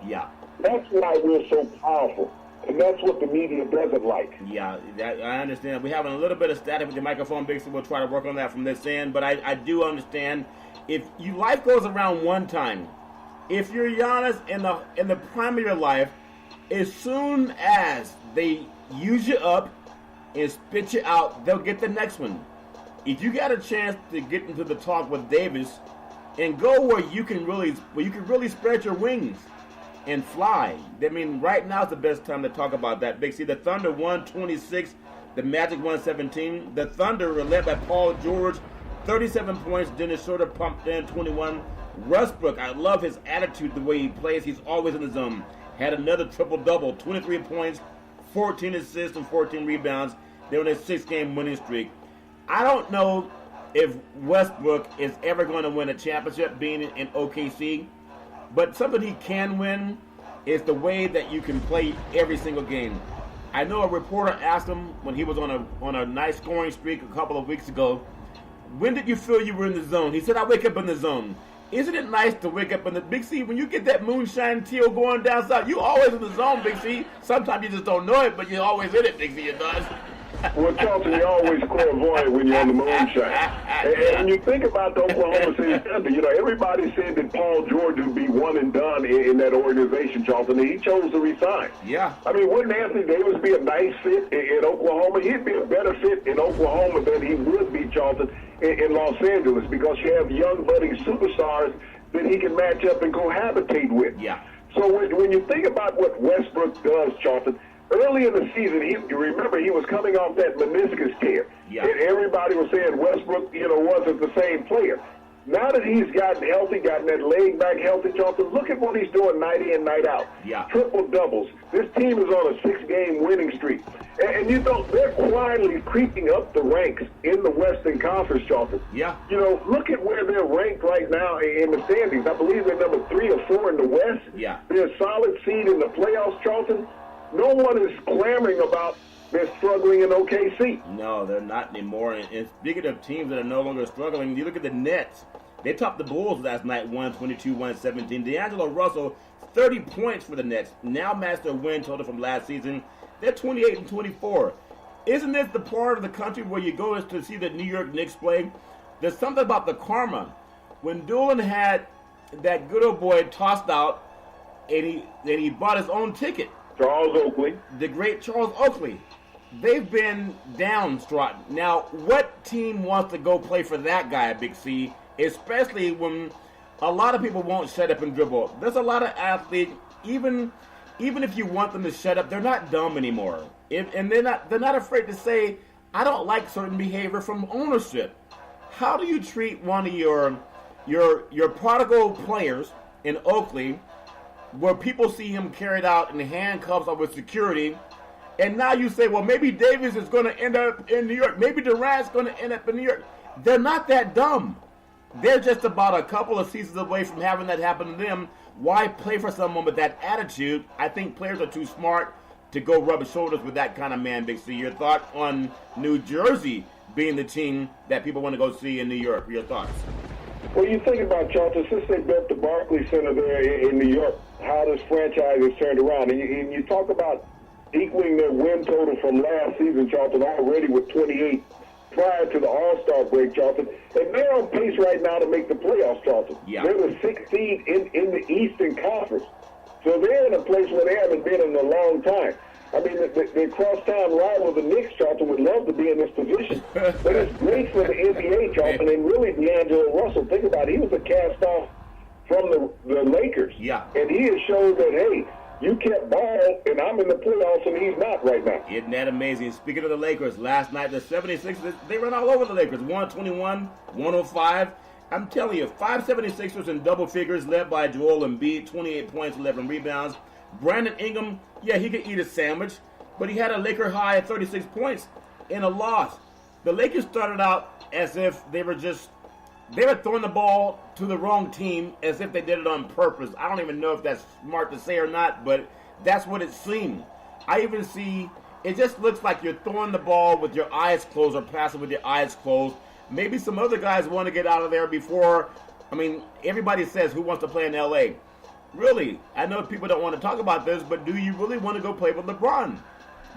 That's why we're so powerful. And that's what the media doesn't like. Yeah, I understand. We're having a little bit of static with the microphone, Big C. We'll try to work on that from this end. But I do understand, if you life goes around one time, if you're Giannis in the prime of your life, as soon as they use you up and spit you out, they'll get the next one. If you got a chance to get into the talk with Davis and go where you can really spread your wings and fly. I mean, right now is the best time to talk about that. Big C, the Thunder won 26, the Magic won 17. The Thunder were led by Paul George, 37 points. Dennis Schroeder pumped in 21. Westbrook, I love his attitude, the way he plays. He's always in the zone. Had another triple-double, 23 points, 14 assists, and 14 rebounds. They're on a 6-game winning streak. I don't know if Westbrook is ever going to win a championship being in OKC, but something he can win is the way that you can play every single game. I know a reporter asked him when he was on a nice scoring streak a couple of weeks ago, when did you feel you were in the zone? He said, I wake up in the zone. Isn't it nice to wake up in the Big C? When you get that moonshine teal going down south, you always in the zone, Big C. Sometimes you just don't know it, but you're always in it, Big C. It does. Well, Charlton, you always clairvoyant when you're on the moonshine. And when you think about the Oklahoma City Thunder, you know, everybody said that Paul George would be one and done in that organization, Charlton, and he chose to resign. Yeah. I mean, wouldn't Anthony Davis be a nice fit in Oklahoma? He'd be a better fit in Oklahoma than he would be, Charlton, in Los Angeles, because you have young budding superstars that he can match up and cohabitate with. Yeah. So when you think about what Westbrook does, Charlton, early in the season, you remember he was coming off that meniscus tear. Yeah. And everybody was saying Westbrook, wasn't the same player. Now that he's gotten healthy, gotten that leg back healthy, Charlton, look at what he's doing night in, night out. Yeah. Triple doubles. This team is on a 6-game winning streak. And they're quietly creeping up the ranks in the Western Conference, Charlton. Yeah. Look at where they're ranked right now in the standings. I believe they're number 3 or 4 in the West. Yeah. They're a solid seed in the playoffs, Charlton. No one is clamoring about they're struggling in OKC. No, they're not anymore. And speaking of teams that are no longer struggling, you look at the Nets. They topped the Bulls last night, 122-117. D'Angelo Russell, 30 points for the Nets. Now matched their win total from last season. They're 28-24. Isn't this the part of the country where you go to see the New York Knicks play? There's something about the karma. When Doolin had that good old boy tossed out, and he bought his own ticket. Charles Oakley. The great Charles Oakley. They've been downtrodden. Now, what team wants to go play for that guy, Big C? Especially when a lot of people won't shut up and dribble. There's a lot of athletes, even if you want them to shut up, they're not dumb anymore. And they're not afraid to say, I don't like certain behavior from ownership. How do you treat one of your prodigal players in Oakley, where people see him carried out in handcuffs or with security, and now you say, well, maybe Davis is going to end up in New York. Maybe Durant's going to end up in New York. They're not that dumb. They're just about a couple of seasons away from having that happen to them. Why play for someone with that attitude? I think players are too smart to go rub shoulders with that kind of man, Big C. Your thought on New Jersey being the team that people want to go see in New York? Your thoughts? Well, you think about, Charlton, since they built the Barclays Center there in New York, how this franchise has turned around. And you talk about equaling their win total from last season, Charlton, already with 28 prior to the All-Star break, Charlton. And they're on pace right now to make the playoffs, Charlton. Yeah. They're the 6th seed in the Eastern Conference. So they're in a place where they haven't been in a long time. I mean, the crosstown rival, the Knicks, Charlton, would love to be in this position. But it's great for the NBA, Charlton, and really D'Angelo Russell. Think about it. He was a cast-off from the Lakers. Yeah. And he has shown that, hey, you kept ball, and I'm in the playoffs, and he's not right now. Isn't that amazing? Speaking of the Lakers, last night the 76ers, they ran all over the Lakers. 121, 105. I'm telling you, 5 76ers in double figures, led by Joel Embiid, 28 points, 11 rebounds. Brandon Ingram, yeah, he could eat a sandwich, but he had a Laker high at 36 points in a loss. The Lakers started out as if they were throwing the ball to the wrong team, as if they did it on purpose. I don't even know if that's smart to say or not, but that's what it seemed. I even see, it just looks like you're throwing the ball with your eyes closed or passing with your eyes closed. Maybe some other guys want to get out of there before. I mean, everybody says who wants to play in L.A. Really, I know people don't want to talk about this, but do you really want to go play with LeBron?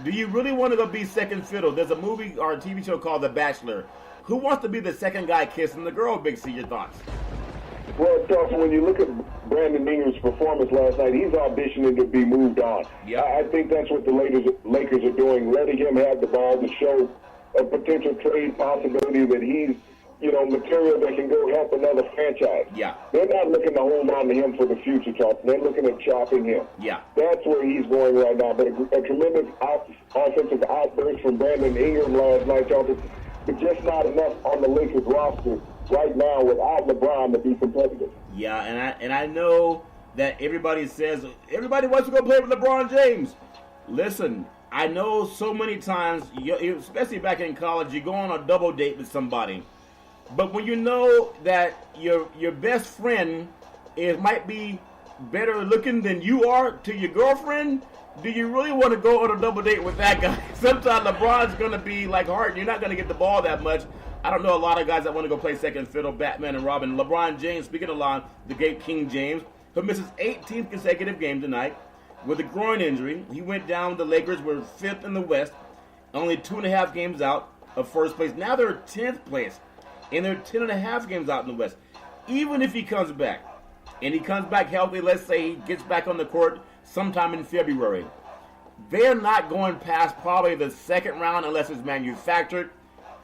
Do you really want to go be second fiddle? There's a movie or a TV show called The Bachelor. Who wants to be the second guy kissing the girl, Big C? Your thoughts? Well, Dawson, when you look at Brandon Ingram's performance last night, he's auditioning to be moved on. Yeah. I think that's what the Lakers are doing, letting him have the ball to show a potential trade possibility that he's, material that can go help another franchise. Yeah. They're not looking to hold on to him for the future, Charlton. They're looking at chopping him. Yeah. That's where he's going right now. But a tremendous offensive outburst from Brandon Ingram last night, Charlton, but just not enough on the Lakers roster right now without LeBron to be competitive. Yeah, and I know that everybody says everybody wants to go play with LeBron James. Listen, I know so many times, especially back in college, you go on a double date with somebody. But when you know that your best friend might be better looking than you are to your girlfriend, do you really want to go on a double date with that guy? Sometimes LeBron's going to be like Harden. You're not going to get the ball that much. I don't know a lot of guys that want to go play second fiddle, Batman and Robin. LeBron James, speaking of line, the great King James, who misses 18th consecutive game tonight with a groin injury. He went down. The Lakers were 5th in the West, only 2.5 games out of first place. Now they're 10th place, and they're 10.5 games out in the West. Even if he comes back, and he comes back healthy, let's say he gets back on the court sometime in February, they're not going past probably the second round unless it's manufactured.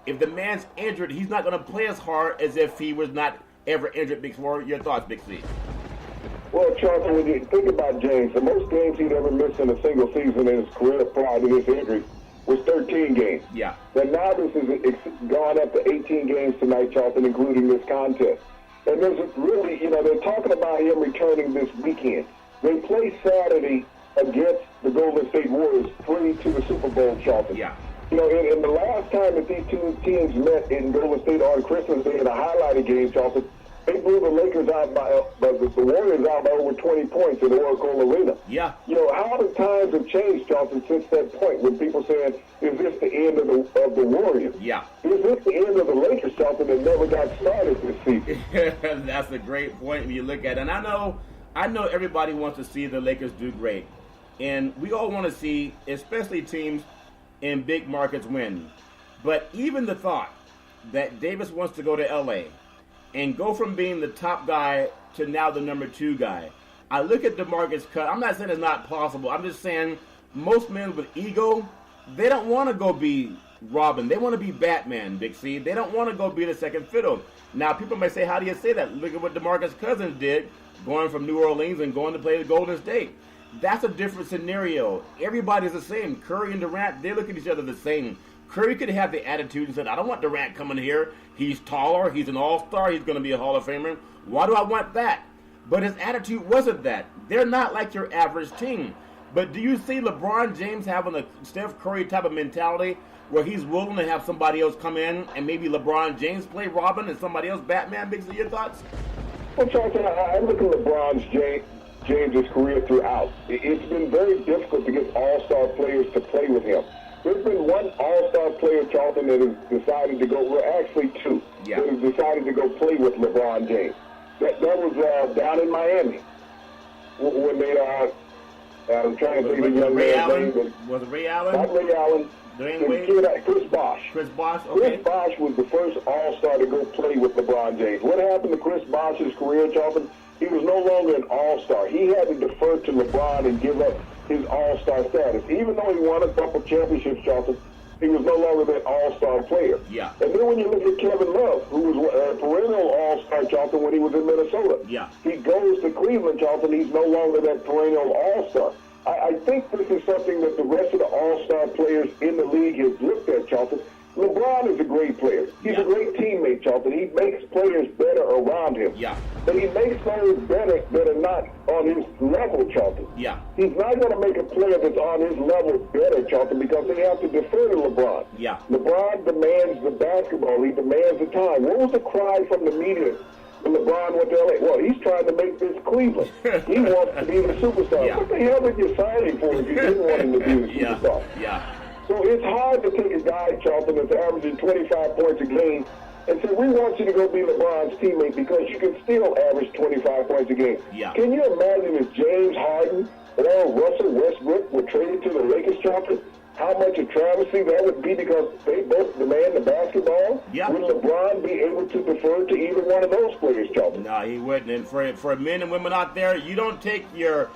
If the man's injured, he's not going to play as hard as if he was not ever injured before. Your thoughts, Big C? Well, Charlton, when you think about James, the most games he'd ever missed in a single season in his career prior to this injury was 13 games. Yeah. But now this has gone up to 18 games tonight, Charlton, including this contest. And there's really, they're talking about him returning this weekend. They play Saturday against the Golden State Warriors, free to the Super Bowl, Charlton. Yeah. In the last time that these two teams met in Golden State on Christmas Day in a highlighted game, Charlton, they blew the Lakers out the Warriors out by over 20 points in the Oracle Arena. Yeah. How the times have changed, Charlton, since that point when people saying, is this the end of the Warriors? Yeah. Is this the end of the Lakers, Charlton, that never got started this season? That's a great point when you look at it. And I know everybody wants to see the Lakers do great. And we all want to see, especially teams in big markets, win. But even the thought that Davis wants to go to L.A. and go from being the top guy to now the number 2 guy, I look at DeMarcus Cousins. I'm not saying it's not possible. I'm just saying most men with ego, they don't want to go be Robin. They want to be Batman, Big C. They don't want to go be the second fiddle. Now, people may say, how do you say that? Look at what DeMarcus Cousins did, going from New Orleans and going to play the Golden State. That's a different scenario. Everybody's the same. Curry and Durant, they look at each other the same. Curry could have the attitude and said, I don't want Durant coming here. He's taller. He's an all-star. He's going to be a Hall of Famer. Why do I want that? But his attitude wasn't that. They're not like your average team. But do you see LeBron James having a Steph Curry type of mentality where he's willing to have somebody else come in and maybe LeBron James play Robin and somebody else Batman? Big C, your thoughts? Well, Charlton, I look at LeBron James' career throughout. It's been very difficult to get all-star players to play with him. There's been one all-star player, Charlton, that has decided to go, well, actually 2, that has decided to go play with LeBron James. That was down in Miami when they, I'm trying to think of the young man's name. Was it Ray Allen? Not Ray Allen. Chris Bosh. Chris Bosh, okay. Chris Bosh was the first all-star to go play with LeBron James. What happened to Chris Bosh's career, Charlton? He was no longer an all-star. He had to defer to LeBron and give up his all-star status. Even though he won a couple championships, Charlton, he was no longer that all-star player. Yeah. And then when you look at Kevin Love, who was a perennial all-star, Charlton, when he was in Minnesota. Yeah. He goes to Cleveland, Charlton. He's no longer that perennial all-star. I think this is something that the rest of the all-star players in the league have looked at, Charlton. LeBron is a great player. He's a great teammate, Charlton. He makes players better around him. Yeah. But he makes players better that are not on his level, Charlton. Yeah. He's not going to make a player that's on his level better, Charlton, because they have to defer to LeBron. Yeah. LeBron demands the basketball. He demands the time. What was the cry from the media when LeBron went to L.A.? Well, he's trying to make this Cleveland. He wants to be the superstar. Yeah. What the hell did you sign him for if you didn't want him to be the superstar? Yeah. So it's hard to take a guy, Charlton, that's averaging 25 points a game and said, we want you to go be LeBron's teammate because you can still average 25 points a game. Yeah. Can you imagine if James Harden or Russell Westbrook were traded to the Lakers, Charlton? How much a travesty that would be because they both demand the basketball? Yeah. Would LeBron be able to defer to either one of those players, Charlton? No, he wouldn't. And for men and women out there, you don't take your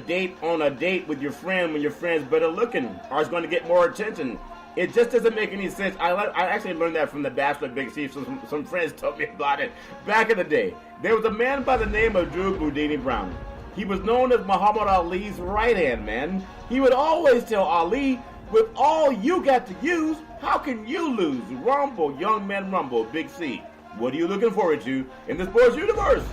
date on a date with your friend when your friend's better looking or is going to get more attention. It just doesn't make any sense. I actually learned that from the Bachelor Big C. So some friends told me about it back in the day. There was a man by the name of Drew Boudini Brown. He was known as Muhammad Ali's right-hand man. He would always tell Ali, with all you got to use, how can you lose? Rumble, young man rumble, Big C. What are you looking forward to in the sports universe?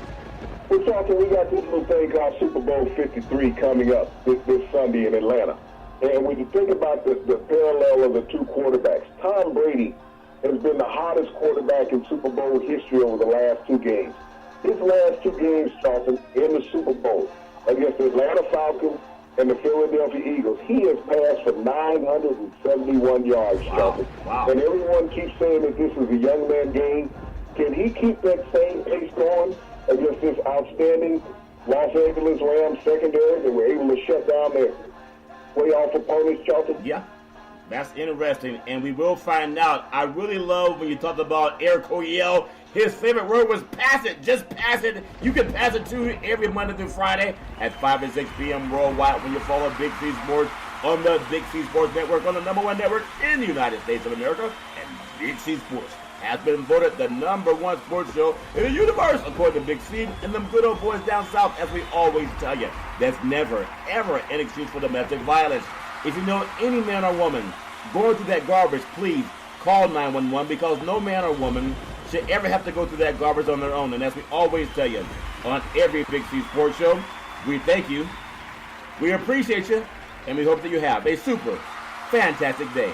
We're talking, we got this little thing called Super Bowl 53 coming up this Sunday in Atlanta. And when you think about the parallel of the two quarterbacks, Tom Brady has been the hottest quarterback in Super Bowl history over the last two games. His last two games, Charlton, in the Super Bowl against the Atlanta Falcons and the Philadelphia Eagles, he has passed for 971 yards, Charlton. Wow. And everyone keeps saying that this is a young man game. Can he keep that same pace going against this outstanding Los Angeles Rams secondary that were able to shut down their playoff opponents, Charlton? Yeah, that's interesting, and we will find out. I really love when you talked about Eric Coyel. His favorite word was pass it. Just pass it. You can pass it to every Monday through Friday at 5 and 6 p.m. worldwide when you follow Big C Sports on the Big C Sports Network, on the #1 network in the United States of America. And Big C Sports has been voted the #1 sports show in the universe, according to Big C and them good old boys down south, as we always tell you. That's never, ever an excuse for domestic violence. If you know any man or woman going through that garbage, please call 911 because no man or woman should ever have to go through that garbage on their own. And as we always tell you on every Big C Sports show, we thank you, we appreciate you, and we hope that you have a super fantastic day.